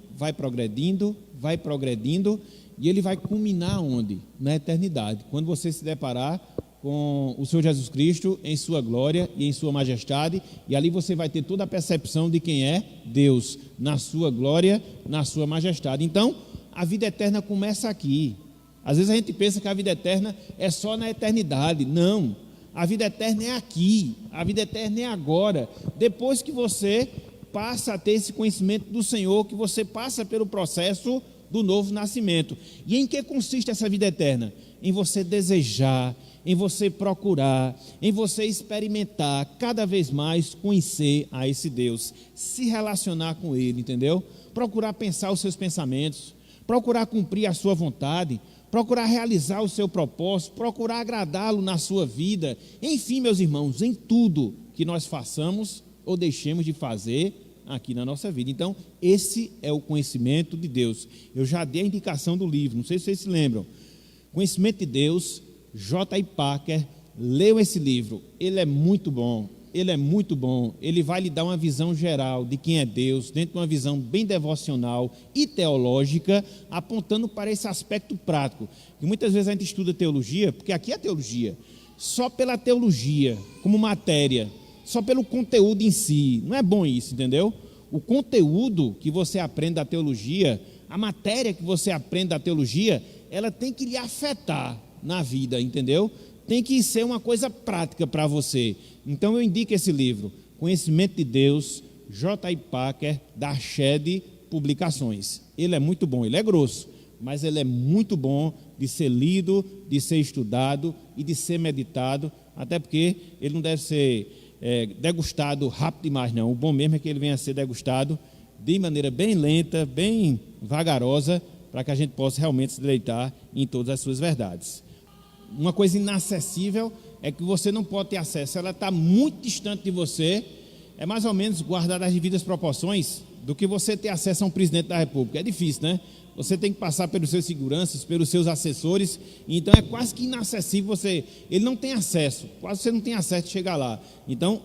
e ele vai culminar onde? Na eternidade, quando você se deparar com o Senhor Jesus Cristo em sua glória e em sua majestade, e ali você vai ter toda a percepção de quem é Deus, na sua glória, na sua majestade. Então, a vida eterna começa aqui. Às vezes a gente pensa que a vida eterna é só na eternidade. Não, a vida eterna é aqui, a vida eterna é agora. Depois que você passa a ter esse conhecimento do Senhor, que você passa pelo processo do novo nascimento. E em que consiste essa vida eterna? Em você desejar, em você procurar, em você experimentar cada vez mais conhecer a esse Deus, se relacionar com Ele, entendeu? Procurar pensar os seus pensamentos, procurar cumprir a sua vontade, procurar realizar o seu propósito, procurar agradá-lo na sua vida. Enfim, meus irmãos, em tudo que nós façamos ou deixemos de fazer aqui na nossa vida. Então, esse é o conhecimento de Deus. Eu já dei a indicação do livro, não sei se vocês se lembram. Conhecimento de Deus, J.I. Packer, Leiam esse livro, ele é muito bom, ele é muito bom. Ele vai lhe dar uma visão geral de quem é Deus, dentro de uma visão bem devocional e teológica, apontando para esse aspecto prático. E muitas vezes a gente estuda teologia, porque aqui é teologia, só pela teologia, como matéria, só pelo conteúdo em si. Não é bom isso, entendeu? O conteúdo que você aprende da teologia, a matéria que você aprende da teologia, ela tem que lhe afetar na vida, entendeu? Tem que ser uma coisa prática para você. Então eu indico esse livro, Conhecimento de Deus, J.I. Packer, da Shed Publicações. Ele é muito bom, ele é grosso, mas ele é muito bom de ser lido, de ser estudado e de ser meditado, até porque ele não deve ser degustado rápido demais, não. O bom mesmo é que ele venha a ser degustado de maneira bem lenta, bem vagarosa, para que a gente possa realmente se deleitar em todas as suas verdades. Uma coisa inacessível é que você não pode ter acesso, ela está muito distante de você, é mais ou menos, guardada as devidas proporções, do que você ter acesso a um presidente da República. É difícil, né? Você tem que passar pelos seus seguranças, pelos seus assessores, então é quase que inacessível ele não tem acesso, quase você não tem acesso de chegar lá. Então,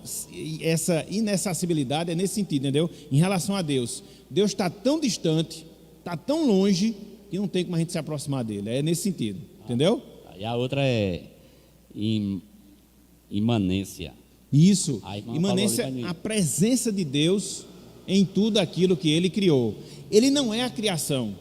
essa inacessibilidade é nesse sentido, entendeu? Em relação a Deus, Deus está tão distante, está tão longe, que não tem como a gente se aproximar dele, é nesse sentido, entendeu? E a outra é imanência. Isso, imanência, a presença de Deus em tudo aquilo que Ele criou. Ele não é a criação,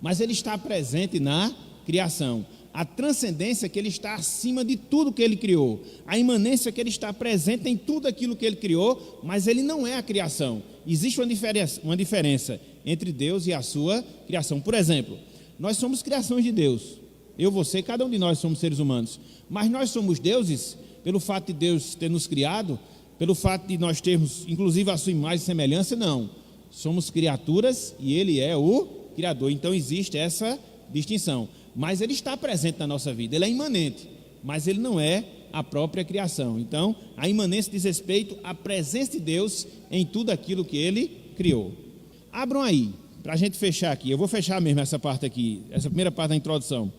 mas Ele está presente na criação. A transcendência é que Ele está acima de tudo que Ele criou. A imanência é que Ele está presente em tudo aquilo que Ele criou, mas Ele não é a criação. Existe uma diferença entre Deus e a sua criação. Por exemplo, nós somos criações de Deus. Eu, você, cada um de nós somos seres humanos. Mas nós somos deuses pelo fato de Deus ter nos criado, pelo fato de nós termos, inclusive, a sua imagem e semelhança, não. Somos criaturas e Ele é o Criador. Então existe essa distinção. Mas Ele está presente na nossa vida. Ele é imanente, mas Ele não é a própria criação. Então, a imanência diz respeito à presença de Deus em tudo aquilo que Ele criou. Abram aí, para a gente fechar aqui. Eu vou fechar mesmo essa parte aqui, essa primeira parte da introdução.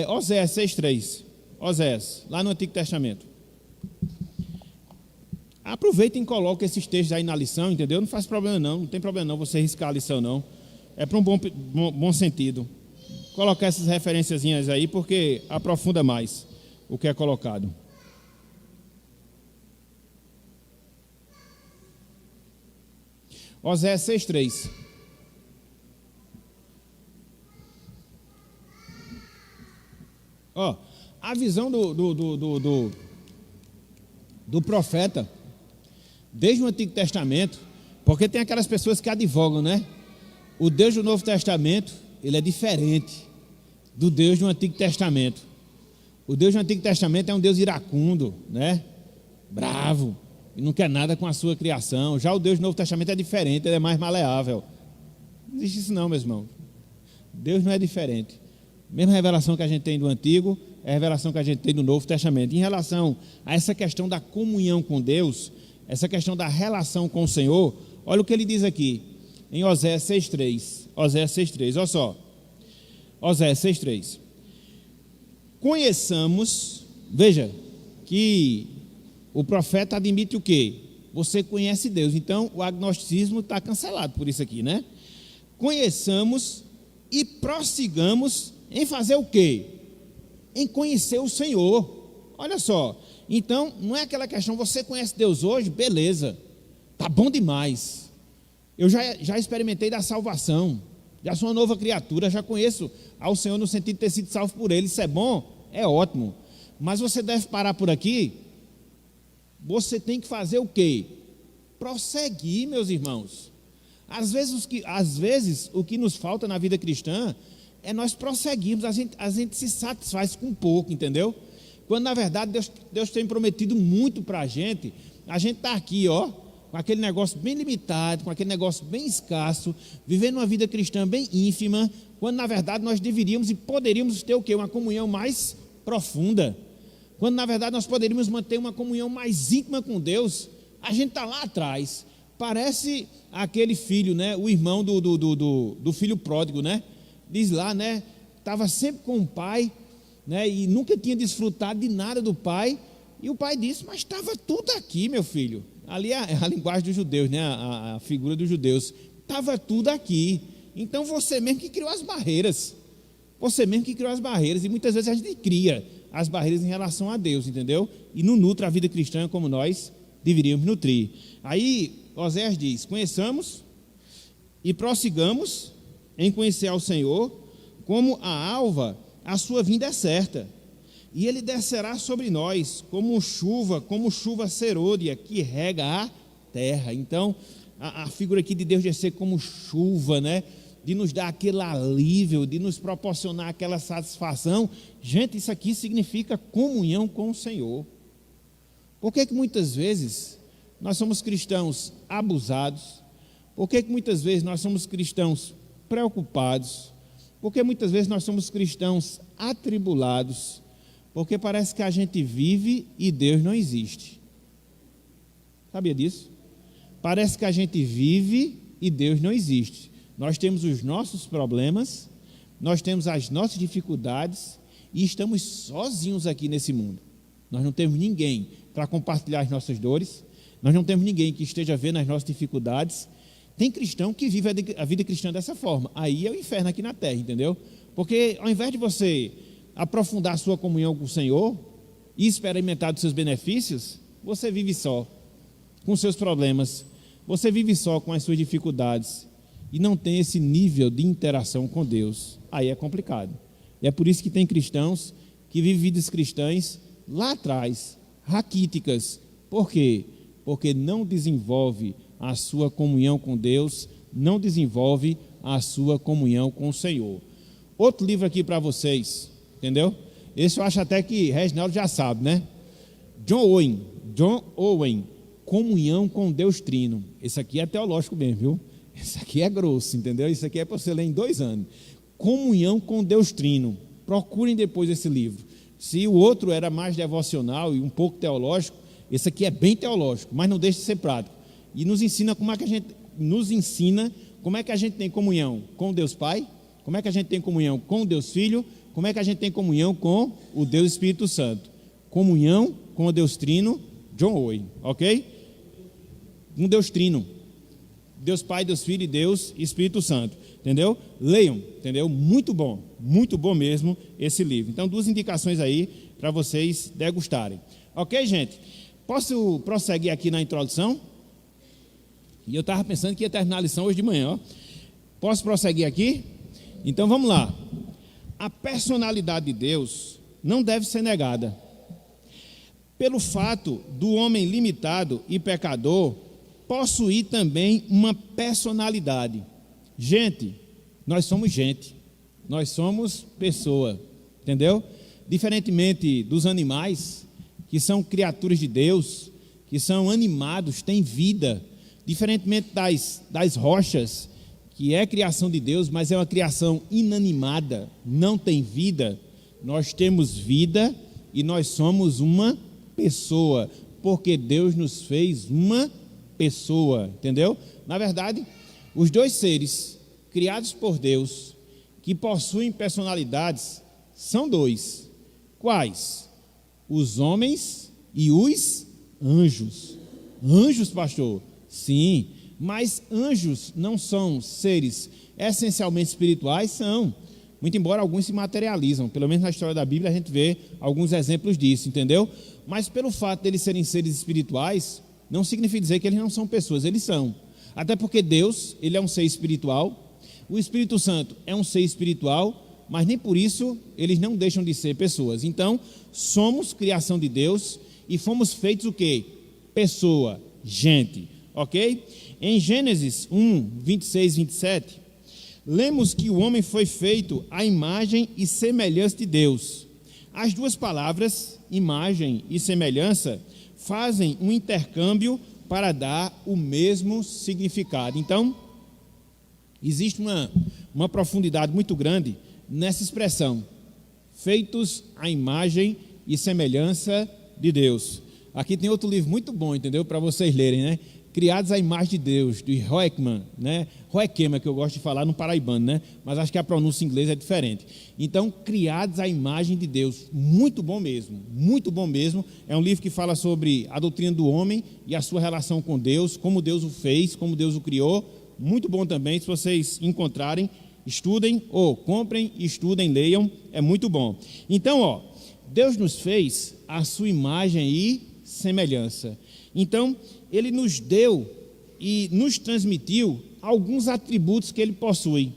Oséias 6,3. Oséias, lá no Antigo Testamento. Aproveitem e coloquem esses textos aí na lição, entendeu? Não faz problema não tem problema não você riscar a lição não. É para um bom sentido. Colocar essas referenciazinhas aí, porque aprofunda mais o que é colocado. Oséias 6,3. A visão do profeta, desde o Antigo Testamento, porque tem aquelas pessoas que advogam, né? O Deus do Novo Testamento, ele é diferente do Deus do Antigo Testamento. O Deus do Antigo Testamento é um Deus iracundo, né? Bravo, e não quer nada com a sua criação. Já o Deus do Novo Testamento é diferente, ele é mais maleável. Não existe isso não, meus irmãos. Deus não é diferente. A mesma revelação que a gente tem do Antigo é a revelação que a gente tem do Novo Testamento. Em relação a essa questão da comunhão com Deus, essa questão da relação com o Senhor, olha o que ele diz aqui, em Oséias 6,3. Oséias 6,3, olha só. Oséias 6,3. Conheçamos, veja, que o profeta admite o quê? Você conhece Deus. Então, o agnosticismo está cancelado por isso aqui, né? Conheçamos e prossigamos em fazer o quê? Em conhecer o Senhor. Olha só, então não é aquela questão, você conhece Deus hoje, beleza, tá bom demais. Eu já experimentei da salvação, já sou uma nova criatura, já conheço ao Senhor no sentido de ter sido salvo por Ele. Isso é bom? É ótimo. Mas você deve parar por aqui. Você tem que fazer o quê? Prosseguir, meus irmãos. Às vezes o que nos falta na vida cristã é nós prosseguirmos, a gente se satisfaz com pouco, entendeu? Quando na verdade Deus tem prometido muito para a gente está aqui, com aquele negócio bem limitado, com aquele negócio bem escasso, vivendo uma vida cristã bem ínfima, quando na verdade nós deveríamos e poderíamos ter o quê? Uma comunhão mais profunda, quando na verdade nós poderíamos manter uma comunhão mais íntima com Deus. A gente está lá atrás, parece aquele filho, né? O irmão do filho pródigo, né? Diz lá, né? Estava sempre com o pai, né? E nunca tinha desfrutado de nada do pai, E o pai disse, mas estava tudo aqui, meu filho. Ali é a linguagem dos judeus, né? A figura dos judeus. Estava tudo aqui. Então você mesmo que criou as barreiras. Você mesmo que criou as barreiras. E muitas vezes a gente cria as barreiras em relação a Deus, entendeu? E não nutre a vida cristã como nós deveríamos nutrir. Aí Oséias diz, conheçamos e prossigamos em conhecer ao Senhor, como a alva, a sua vinda é certa. E ele descerá sobre nós como chuva serôdia que rega a terra. Então, a figura aqui de Deus de ser como chuva, né? De nos dar aquele alívio, de nos proporcionar aquela satisfação. Gente, isso aqui significa comunhão com o Senhor. Por que muitas vezes nós somos cristãos abusados? Por que muitas vezes nós somos cristãos preocupados? Por que muitas vezes nós somos cristãos atribulados? Porque parece que a gente vive e Deus não existe. Sabia disso? Parece que a gente vive e Deus não existe. Nós temos os nossos problemas, nós temos as nossas dificuldades e estamos sozinhos aqui nesse mundo. Nós não temos ninguém para compartilhar as nossas dores, nós não temos ninguém que esteja vendo as nossas dificuldades. Tem cristão que vive a vida cristã dessa forma. Aí é o inferno aqui na terra, entendeu? Porque ao invés de você aprofundar a sua comunhão com o Senhor e experimentar dos seus benefícios, você vive só com seus problemas, você vive só com as suas dificuldades e não tem esse nível de interação com Deus. Aí é complicado. E é por isso que tem cristãos que vivem vidas cristãs lá atrás, raquíticas. Por quê? Porque não desenvolve a sua comunhão com Deus, não desenvolve a sua comunhão com o Senhor. Outro livro aqui para vocês, entendeu? Esse eu acho até que Reginaldo já sabe, né? John Owen, Comunhão com Deus Trino. Esse aqui é teológico mesmo, viu? Esse aqui é grosso, entendeu? Isso aqui é para você ler em 2 anos. Comunhão com Deus Trino. Procurem depois esse livro. Se o outro era mais devocional e um pouco teológico, esse aqui é bem teológico, mas não deixa de ser prático. E nos ensina como é que a gente tem comunhão com Deus Pai, como é que a gente tem comunhão com Deus Filho, como é que a gente tem comunhão com o Deus Espírito Santo. Comunhão com o Deus Trino, John Owen, ok? Um Deus Trino. Deus Pai, Deus Filho e Deus Espírito Santo, entendeu? Leiam, entendeu? Muito bom mesmo esse livro. Então, 2 indicações aí para vocês degustarem. Ok, gente? Posso prosseguir aqui na introdução? E eu estava pensando que ia terminar a lição hoje de manhã, ó. Posso prosseguir aqui? Então, vamos lá. A personalidade de Deus não deve ser negada. Pelo fato do homem limitado e pecador possuir também uma personalidade. Gente, nós somos pessoa, entendeu? Diferentemente dos animais, que são criaturas de Deus, que são animados, têm vida, diferentemente das rochas, que é criação de Deus, mas é uma criação inanimada, não tem vida. Nós temos vida e nós somos uma pessoa, porque Deus nos fez uma pessoa, entendeu? Na verdade, os 2 seres criados por Deus, que possuem personalidades, são 2. Quais? Os homens e os anjos. Anjos, pastor? Sim, mas anjos não são seres essencialmente espirituais? São. Muito embora alguns se materializam, pelo menos na história da Bíblia a gente vê alguns exemplos disso, entendeu? Mas pelo fato de eles serem seres espirituais, não significa dizer que eles não são pessoas, eles são. Até porque Deus, ele é um ser espiritual, o Espírito Santo é um ser espiritual, mas nem por isso eles não deixam de ser pessoas. Então, somos criação de Deus e fomos feitos o quê? Pessoa, gente, ok? Em Gênesis 1, 26, 27, lemos que o homem foi feito à imagem e semelhança de Deus. As 2 palavras, imagem e semelhança, fazem um intercâmbio para dar o mesmo significado. Então, existe uma profundidade muito grande nessa expressão, feitos à imagem e semelhança de Deus. Aqui tem outro livro muito bom, entendeu? Para vocês lerem, né? criados à imagem de Deus, de Roekman, né? Roekema, que eu gosto de falar no paraibano, né? Mas acho que a pronúncia em inglês é diferente. Então, criados à imagem de Deus, muito bom mesmo. É um livro que fala sobre a doutrina do homem e a sua relação com Deus, como Deus o fez, como Deus o criou. Muito bom também, se vocês encontrarem, estudem, ou comprem, estudem, leiam, é muito bom. Então, Deus nos fez a sua imagem e semelhança. Então, Ele nos deu e nos transmitiu alguns atributos que Ele possui.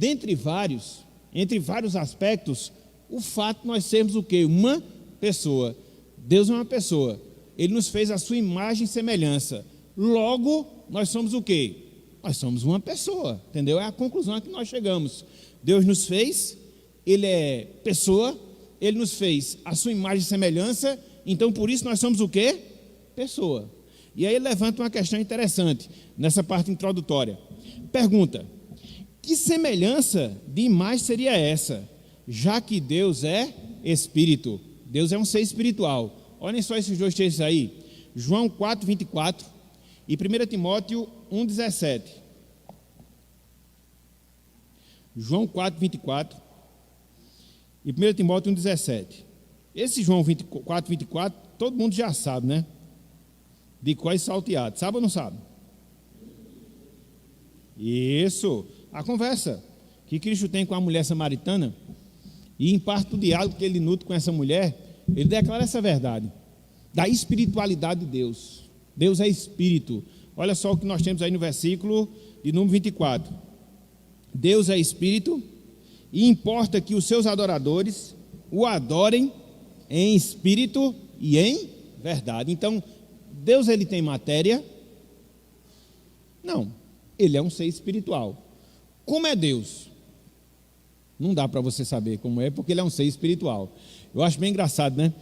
Entre vários aspectos, o fato de nós sermos o quê? Uma pessoa. Deus é uma pessoa. Ele nos fez a sua imagem e semelhança. Logo, nós somos o quê? Nós somos uma pessoa, entendeu? É a conclusão a que nós chegamos. Deus nos fez, Ele é pessoa, Ele nos fez a sua imagem e semelhança, então por isso nós somos o quê? Pessoa. E aí ele levanta uma questão interessante nessa parte introdutória. Pergunta: que semelhança de imagem seria essa, já que Deus é Espírito? Deus é um ser espiritual. Olhem só esses dois textos aí, João 4:24 e 1 Timóteo 1:17. João 4:24 e 1 Timóteo 1:17. Esse João 4:24, todo mundo já sabe, né? De quais salteados. Sabe ou não sabe? Isso. A conversa que Cristo tem com a mulher samaritana, e em parte do diálogo que ele nutre com essa mulher, ele declara essa verdade da espiritualidade de Deus. Deus é espírito. Olha só o que nós temos aí no versículo de número 24. Deus é espírito e importa que os seus adoradores o adorem em espírito e em verdade. Então, Deus, ele tem matéria? Não, ele é um ser espiritual. Como é Deus? Não dá para você saber como é, porque ele é um ser espiritual. Eu acho bem engraçado, né?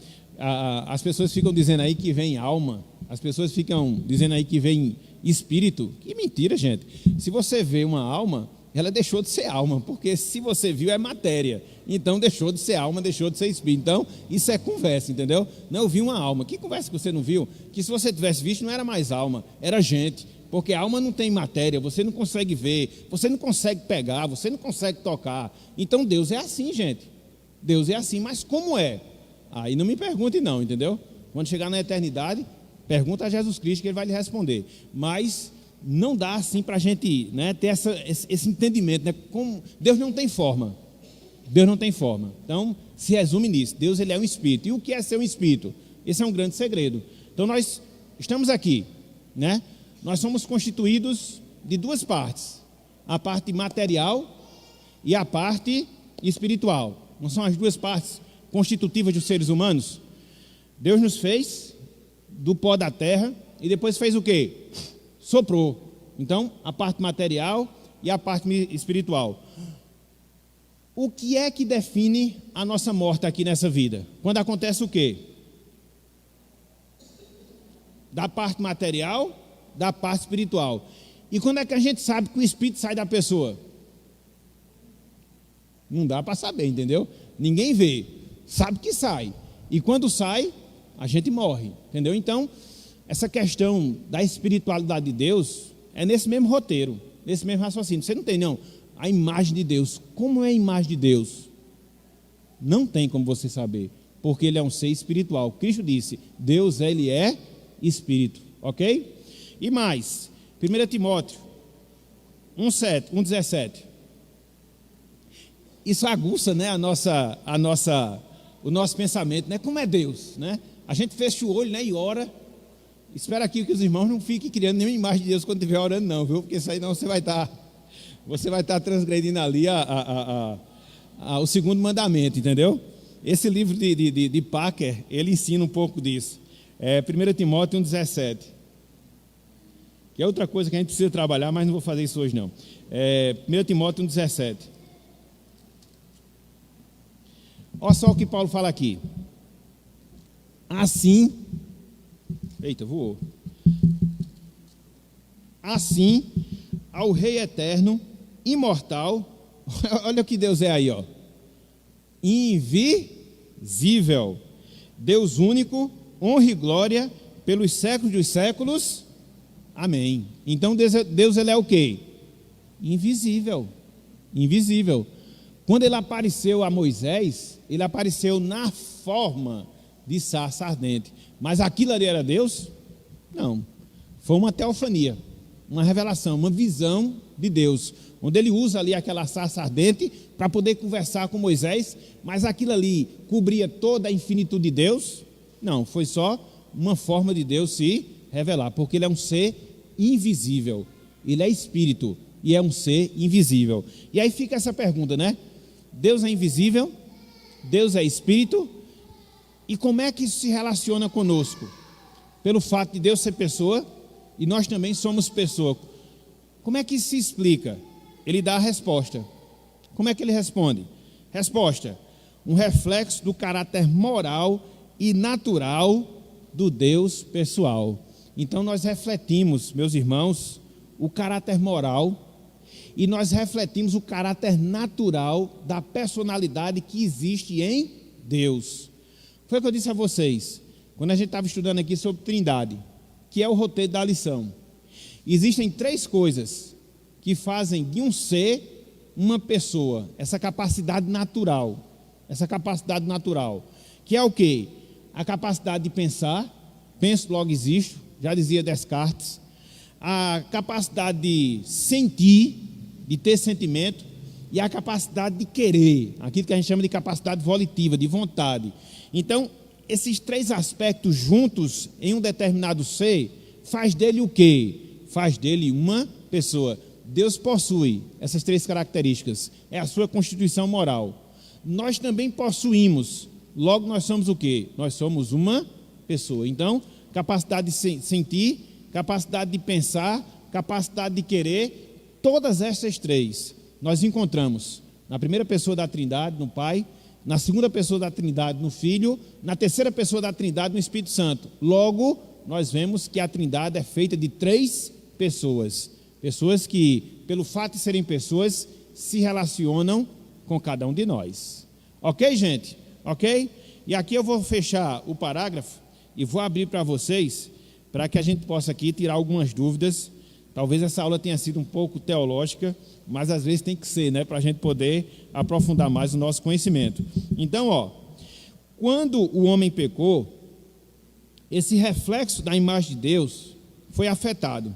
As pessoas ficam dizendo aí que vem alma, as pessoas ficam dizendo aí que vem espírito. Que mentira, gente. Se você vê uma alma, ela deixou de ser alma, porque se você viu é matéria, então deixou de ser alma, deixou de ser espírito. Então isso é conversa, entendeu? Não, eu vi uma alma. Que conversa que você não viu? Que se você tivesse visto não era mais alma, era gente, porque a alma não tem matéria, você não consegue ver, você não consegue pegar, você não consegue tocar. Então Deus é assim, gente. Deus é assim, mas como é? Aí não me pergunte não, entendeu? Quando chegar na eternidade, pergunta a Jesus Cristo que ele vai lhe responder. Mas não dá assim para a gente, né, ter esse entendimento, né? Como Deus não tem forma. Deus não tem forma. Então, se resume nisso. Deus, ele é um espírito. E o que é ser um espírito? Esse é um grande segredo. Então, nós estamos aqui, né? Nós somos constituídos de duas partes. A parte material e a parte espiritual. Não são as duas partes constitutivas dos seres humanos? Deus nos fez do pó da terra e depois fez o quê? Soprou. Então, a parte material e a parte espiritual. O que é que define a nossa morte aqui nessa vida? Quando acontece o quê? Da parte material, da parte espiritual. E quando é que a gente sabe que o espírito sai da pessoa? Não dá para saber, entendeu? Ninguém vê, sabe que sai. E quando sai, a gente morre, entendeu? Então, essa questão da espiritualidade de Deus é nesse mesmo roteiro, nesse mesmo raciocínio. Você não tem, não, a imagem de Deus. Como é a imagem de Deus? Não tem como você saber, porque ele é um ser espiritual. Cristo disse, Deus, ele é espírito, ok? E mais, 1 Timóteo 1:17. Isso aguça, né, o nosso pensamento, né? Como é Deus, né? A gente fecha o olho, né, e ora. Espera aqui que os irmãos não fiquem criando nenhuma imagem de Deus quando estiver orando, não, viu? Porque isso aí não, você vai estar transgredindo ali o segundo mandamento, entendeu? Esse livro de Packer, ele ensina um pouco disso. 1 Timóteo 1:17. Que é outra coisa que a gente precisa trabalhar, mas não vou fazer isso hoje, não. 1 Timóteo 1:17. Olha só o que Paulo fala aqui. Assim, eita, voou. Assim, ao Rei eterno, imortal, olha o que Deus é aí, ó. Invisível, Deus único, honra e glória pelos séculos dos séculos. Amém. Então Deus ele é o quê? Invisível. Invisível. Quando ele apareceu a Moisés, ele apareceu na forma de sarça ardente. Mas aquilo ali era Deus? Não. Foi uma teofania, uma revelação, uma visão de Deus, onde ele usa ali aquela sarça ardente para poder conversar com Moisés, mas aquilo ali cobria toda a infinitude de Deus? Não, foi só uma forma de Deus se revelar, porque ele é um ser invisível, ele é espírito e é um ser invisível. E aí fica essa pergunta, né? Deus é invisível, Deus é espírito, e como é que isso se relaciona conosco? Pelo fato de Deus ser pessoa e nós também somos pessoa. Como é que isso se explica? Ele dá a resposta. Como é que ele responde? Resposta: um reflexo do caráter moral e natural do Deus pessoal. Então nós refletimos, meus irmãos, o caráter moral e nós refletimos o caráter natural da personalidade que existe em Deus. Foi o que eu disse a vocês, quando a gente estava estudando aqui sobre Trindade, que é o roteiro da lição. Existem 3 coisas que fazem de um ser uma pessoa, essa capacidade natural, que é o quê? A capacidade de pensar, penso logo existo, já dizia Descartes, a capacidade de sentir, de ter sentimento, e a capacidade de querer, aquilo que a gente chama de capacidade volitiva, de vontade. Então, esses 3 aspectos juntos em um determinado ser, faz dele o quê? Faz dele uma pessoa. Deus possui essas 3 características, é a sua constituição moral. Nós também possuímos, logo nós somos o quê? Nós somos uma pessoa. Então, capacidade de sentir, capacidade de pensar, capacidade de querer, todas essas 3 nós encontramos na primeira pessoa da Trindade, no Pai, na segunda pessoa da Trindade, no Filho, na terceira pessoa da Trindade, no Espírito Santo. Logo, nós vemos que a Trindade é feita de 3 pessoas. Pessoas que, pelo fato de serem pessoas, se relacionam com cada um de nós. Ok, gente? Ok? E aqui eu vou fechar o parágrafo e vou abrir para vocês, para que a gente possa aqui tirar algumas dúvidas. Talvez essa aula tenha sido um pouco teológica, mas às vezes tem que ser, né? Para a gente poder aprofundar mais o nosso conhecimento. Então, quando o homem pecou, esse reflexo da imagem de Deus foi afetado,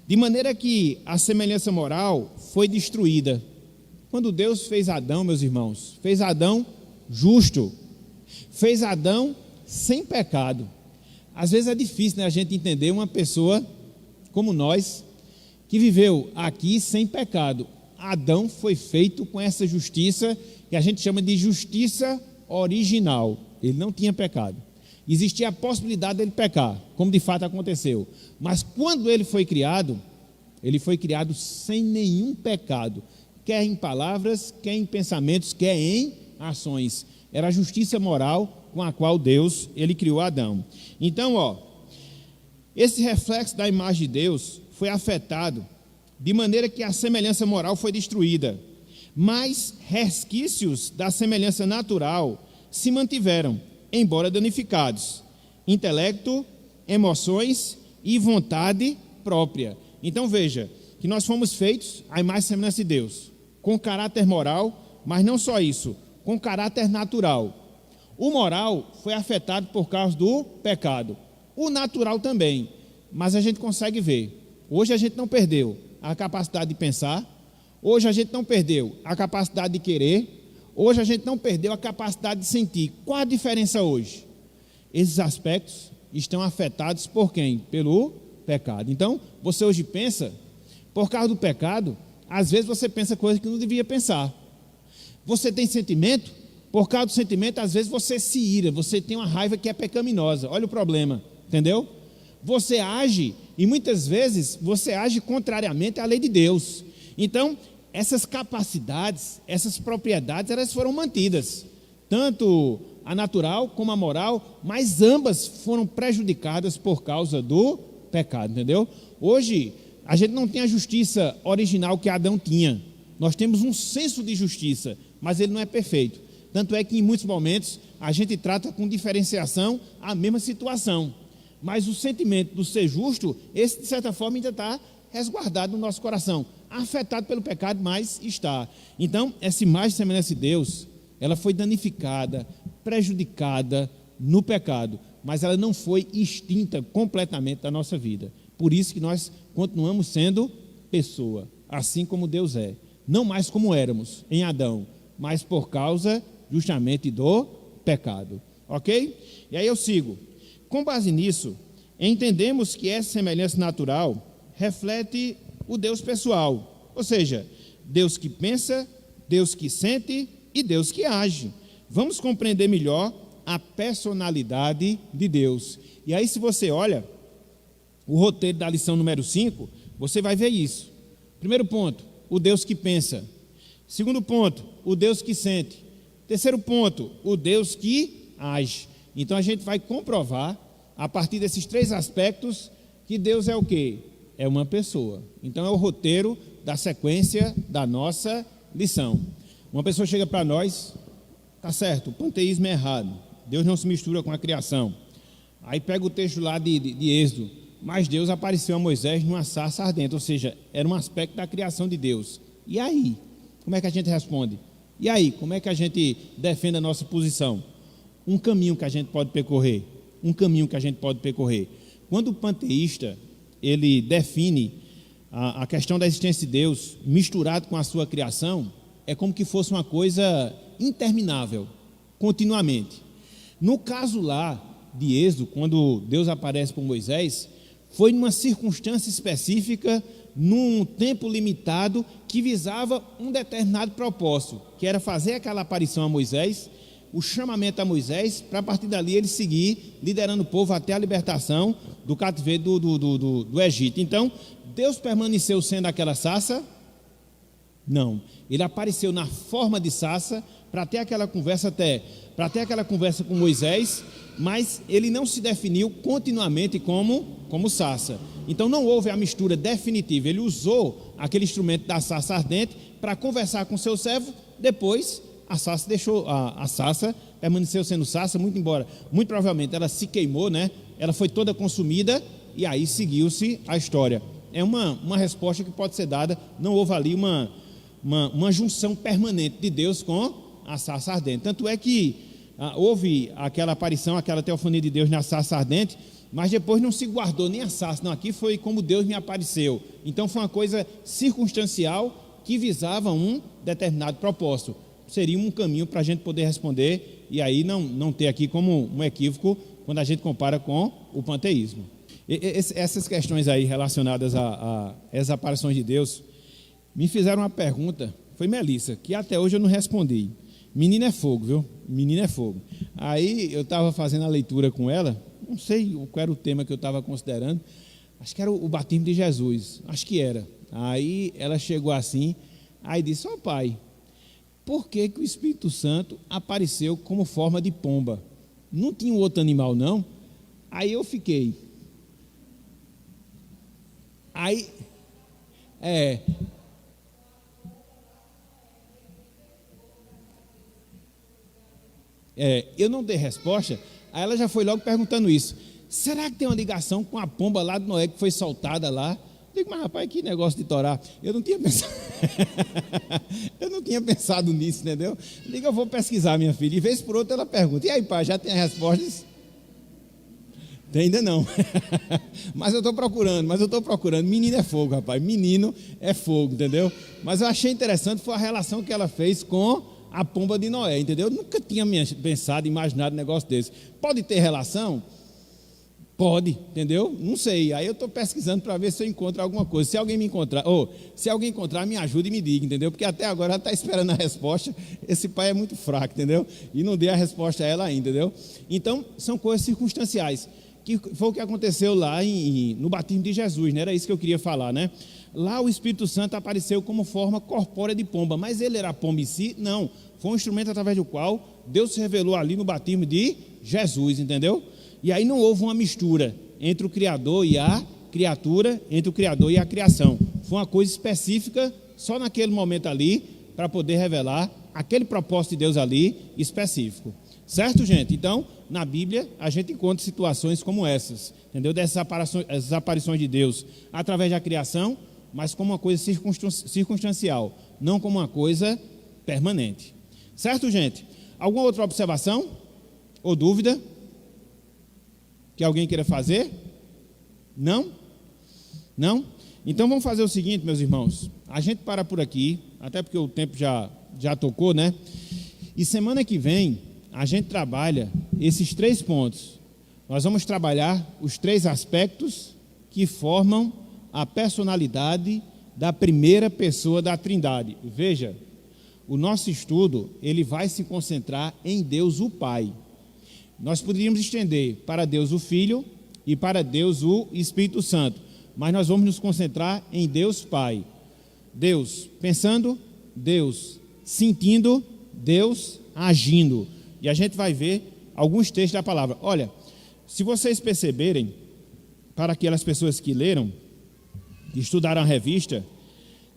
de maneira que a semelhança moral foi destruída. Quando Deus fez Adão, meus irmãos, fez Adão justo, fez Adão sem pecado. Às vezes é difícil, né, a gente entender uma pessoa como nós, que viveu aqui sem pecado. Adão foi feito com essa justiça, que a gente chama de justiça original. Ele não tinha pecado. Existia a possibilidade dele pecar, como de fato aconteceu. Mas quando ele foi criado sem nenhum pecado, quer em palavras, quer em pensamentos, quer em ações. Era a justiça moral com a qual Deus, ele criou Adão. Então, esse reflexo da imagem de Deus foi afetado, de maneira que a semelhança moral foi destruída, mas resquícios da semelhança natural se mantiveram, embora danificados: intelecto, emoções e vontade própria. Então veja, que nós fomos feitos à imagem e semelhança de Deus, com caráter moral, mas não só isso, com caráter natural. O moral foi afetado por causa do pecado, o natural também, mas a gente consegue ver. Hoje a gente não perdeu a capacidade de pensar, hoje a gente não perdeu a capacidade de querer, hoje a gente não perdeu a capacidade de sentir. Qual a diferença hoje? Esses aspectos estão afetados por quem? Pelo pecado. Então, você hoje pensa, por causa do pecado, às vezes você pensa coisas que não devia pensar. Você tem sentimento, por causa do sentimento, às vezes você se ira, você tem uma raiva que é pecaminosa. Olha o problema, entendeu? Você age, e muitas vezes você age contrariamente à lei de Deus. Então, essas capacidades, essas propriedades, elas foram mantidas, tanto a natural como a moral, mas ambas foram prejudicadas por causa do pecado, entendeu? Hoje, a gente não tem a justiça original que Adão tinha. Nós temos um senso de justiça, mas ele não é perfeito. Tanto é que em muitos momentos a gente trata com diferenciação a mesma situação. mas o sentimento do ser justo, esse de certa forma ainda está resguardado no nosso coração, afetado pelo pecado, mas está. Então, essa imagem e semelhança de Deus, ela foi danificada, prejudicada no pecado, mas ela não foi extinta completamente da nossa vida. Por isso que nós continuamos sendo pessoa, assim como Deus é. Não mais como éramos em Adão, mas por causa justamente do pecado. Ok? E aí eu sigo. Com base nisso, entendemos que essa semelhança natural reflete o Deus pessoal, ou seja, Deus que pensa, Deus que sente e Deus que age. Vamos compreender melhor a personalidade de Deus. E aí, se você olha o roteiro da lição número 5, você vai ver isso. Primeiro ponto, o Deus que pensa. Segundo ponto, o Deus que sente. Terceiro ponto, o Deus que age. Então a gente vai comprovar, a partir desses 3 aspectos, que Deus é o quê? É uma pessoa. Então é o roteiro da sequência da nossa lição. Uma pessoa chega para nós, tá certo, o panteísmo é errado, Deus não se mistura com a criação. Aí pega o texto lá de Êxodo, mas Deus apareceu a Moisés numa sarça ardente, ou seja, era um aspecto da criação de Deus. E aí? Como é que a gente responde? E aí? Como é que a gente defende a nossa posição? Um caminho que a gente pode percorrer. Quando o panteísta, ele define a questão da existência de Deus misturado com a sua criação, é como que fosse uma coisa interminável, continuamente. No caso lá de Êxodo, quando Deus aparece para Moisés, foi numa circunstância específica, num tempo limitado, que visava um determinado propósito, que era fazer aquela aparição a Moisés, o chamamento a Moisés, para a partir dali ele seguir liderando o povo até a libertação do cativeiro do Egito. Então, Deus permaneceu sendo aquela sarça? Não. Ele apareceu na forma de sarça para ter aquela conversa com Moisés, mas ele não se definiu continuamente como sarça. Então não houve a mistura definitiva. Ele usou aquele instrumento da sarça ardente para conversar com seu servo. Depois a sarça permaneceu sendo sarça, muito provavelmente ela se queimou, né? Ela foi toda consumida e aí seguiu-se a história. É uma resposta que pode ser dada. Não houve ali uma junção permanente de Deus com a sarça ardente. Tanto é que houve aquela aparição, aquela teofania de Deus na sarça ardente, mas depois não se guardou nem a sarça. Não, aqui foi como Deus me apareceu. Então foi uma coisa circunstancial que visava um determinado propósito. Seria um caminho para a gente poder responder e aí não ter aqui como um equívoco quando a gente compara com o panteísmo. Essas questões aí relacionadas a essas aparições de Deus me fizeram uma pergunta, foi Melissa, que até hoje eu não respondi. Menina é fogo, viu? Menina é fogo. Aí eu estava fazendo a leitura com ela, não sei qual era o tema que eu estava considerando, acho que era o batismo de Jesus, acho que era. Aí ela chegou assim, aí disse: ó pai, por que o Espírito Santo apareceu como forma de pomba? Não tinha um outro animal não? Aí eu fiquei. Aí, eu não dei resposta, aí ela já foi logo perguntando isso. Será que tem uma ligação com a pomba lá de Noé que foi soltada lá? Eu digo, mas rapaz, que negócio de Torá. Eu não tinha pensado, eu não tinha pensado nisso, entendeu? Eu digo, eu vou pesquisar, minha filha. E vez por outra ela pergunta, e aí pai, já tem as respostas? Tem ainda não. Mas eu estou procurando. Menino é fogo, rapaz. Menino é fogo, entendeu? Mas eu achei interessante foi a relação que ela fez com a pomba de Noé, entendeu? Eu nunca tinha pensado, imaginado um negócio desse. Pode ter relação? Pode, entendeu? Não sei. Aí eu estou pesquisando para ver se eu encontro alguma coisa. Se alguém me encontrar, se alguém encontrar, me ajude e me diga, entendeu? Porque até agora ela está esperando a resposta. Esse pai é muito fraco, entendeu? E não dei a resposta a ela ainda, entendeu? Então, são coisas circunstanciais. Que foi o que aconteceu lá no batismo de Jesus, né? Era isso que eu queria falar, né? Lá o Espírito Santo apareceu como forma corpórea de pomba, mas ele era pomba em si? Não, foi um instrumento através do qual Deus se revelou ali no batismo de Jesus, entendeu? E aí não houve uma mistura entre o Criador e a criatura, entre o Criador e a criação. Foi uma coisa específica, só naquele momento ali, para poder revelar aquele propósito de Deus ali específico. Certo, gente? Então, na Bíblia, a gente encontra situações como essas, entendeu? Dessas aparições de Deus através da criação, mas como uma coisa circunstancial, não como uma coisa permanente. Certo, gente? Alguma outra observação ou dúvida que alguém queira fazer? Não? Não? Então vamos fazer o seguinte, meus irmãos. A gente para por aqui, até porque o tempo já tocou, né? E semana que vem a gente trabalha esses 3 pontos. Nós vamos trabalhar os 3 aspectos que formam a personalidade da primeira pessoa da Trindade. Veja, o nosso estudo ele vai se concentrar em Deus o Pai. Nós poderíamos estender para Deus o Filho e para Deus o Espírito Santo, mas nós vamos nos concentrar em Deus Pai. Deus pensando, Deus sentindo, Deus agindo. E a gente vai ver alguns textos da palavra. Olha, se vocês perceberem, para aquelas pessoas que leram, estudaram a revista,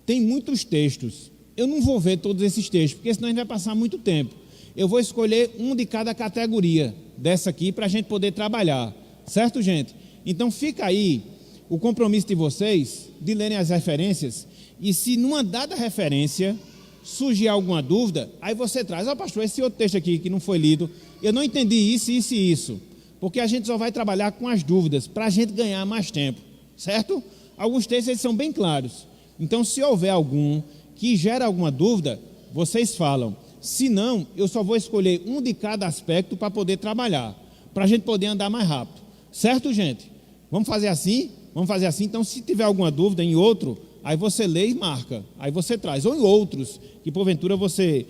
tem muitos textos. Eu não vou ver todos esses textos, porque senão a gente vai passar muito tempo. Eu vou escolher um de cada categoria dessa aqui para a gente poder trabalhar. Certo, gente? Então fica aí o compromisso de vocês de lerem as referências e se numa dada referência surgir alguma dúvida, aí você traz, pastor, esse outro texto aqui que não foi lido, eu não entendi isso, isso e isso, porque a gente só vai trabalhar com as dúvidas, para a gente ganhar mais tempo, certo? Alguns textos eles são bem claros, então se houver algum que gera alguma dúvida, vocês falam, se não, eu só vou escolher um de cada aspecto para poder trabalhar, para a gente poder andar mais rápido, certo, gente? Vamos fazer assim? Vamos fazer assim, então se tiver alguma dúvida em outro, aí você lê e marca, aí você traz, ou em outros, que porventura você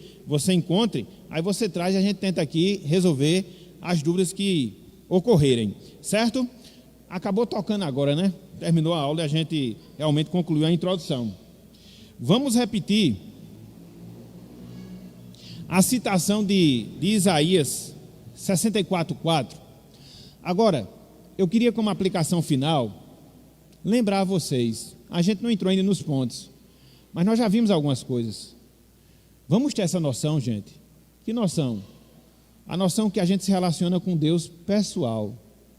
encontre, aí você traz e a gente tenta aqui resolver as dúvidas que ocorrerem, certo? Acabou tocando agora, né? Terminou a aula e a gente realmente concluiu a introdução. Vamos repetir a citação de Isaías 64:4. Agora, eu queria como aplicação final lembrar a vocês, a gente não entrou ainda nos pontos, mas nós já vimos algumas coisas. Vamos ter essa noção, gente. Que noção? A noção que a gente se relaciona com Deus pessoal,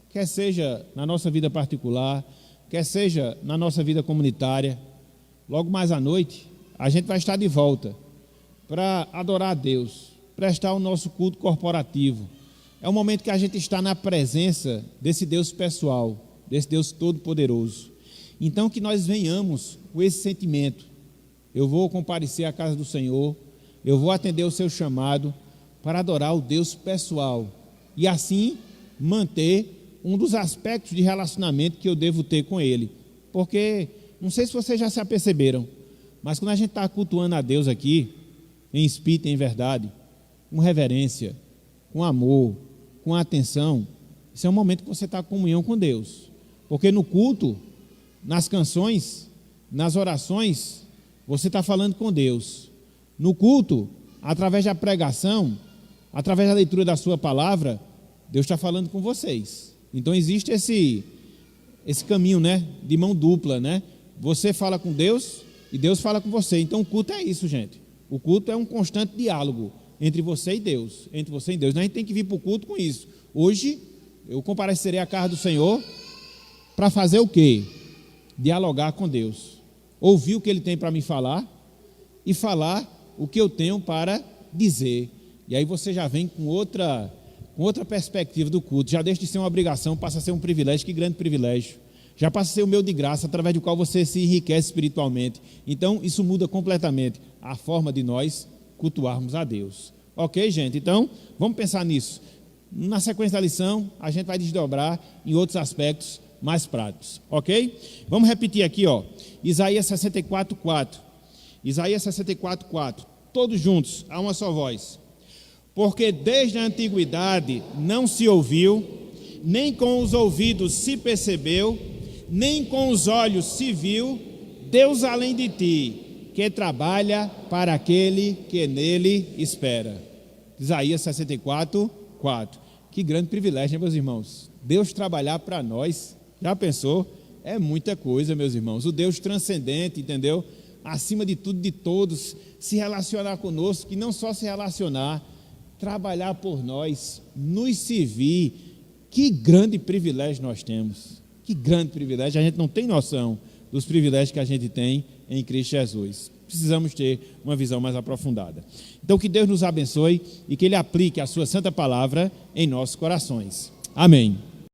quer seja na nossa vida particular, quer seja na nossa vida comunitária. Logo mais à noite, a gente vai estar de volta para adorar a Deus, prestar o nosso culto corporativo. É o momento que a gente está na presença desse Deus pessoal, desse Deus todo-poderoso. Então que nós venhamos com esse sentimento. Eu vou comparecer à casa do Senhor, eu vou atender o seu chamado para adorar o Deus pessoal e assim manter um dos aspectos de relacionamento que eu devo ter com Ele. Porque, não sei se vocês já se aperceberam, mas quando a gente está cultuando a Deus aqui, em espírito e em verdade, com reverência, com amor, com atenção, isso é um momento que você está em comunhão com Deus. Porque no culto, nas canções, nas orações, você está falando com Deus. No culto, através da pregação, através da leitura da sua palavra, Deus está falando com vocês. Então existe esse caminho, né, de mão dupla, né? Você fala com Deus e Deus fala com você. Então o culto é isso, gente. O culto é um constante diálogo entre você e Deus, entre você e Deus. A gente tem que vir para o culto com isso. Hoje eu comparecerei à casa do Senhor para fazer o quê? Dialogar com Deus, ouvir o que Ele tem para me falar e falar o que eu tenho para dizer. E aí você já vem com outra perspectiva do culto, já deixa de ser uma obrigação, passa a ser um privilégio. Que grande privilégio, já passa a ser o meu de graça, através do qual você se enriquece espiritualmente. Então isso muda completamente a forma de nós cultuarmos a Deus. Ok, gente? Então vamos pensar nisso. Na sequência da lição a gente vai desdobrar em outros aspectos mais práticos, ok? Vamos repetir aqui, Isaías 64:4. Isaías 64:4. Todos juntos, a uma só voz. Porque desde a antiguidade não se ouviu, nem com os ouvidos se percebeu, nem com os olhos se viu, Deus além de ti, que trabalha para aquele que nele espera. Isaías 64:4. Que grande privilégio, né, meus irmãos? Deus trabalhar para nós, já pensou? É muita coisa, meus irmãos. O Deus transcendente, entendeu? Acima de tudo, de todos, se relacionar conosco, e não só se relacionar, trabalhar por nós, nos servir. Que grande privilégio nós temos. Que grande privilégio. A gente não tem noção dos privilégios que a gente tem em Cristo Jesus. Precisamos ter uma visão mais aprofundada. Então, que Deus nos abençoe e que Ele aplique a sua santa palavra em nossos corações. Amém.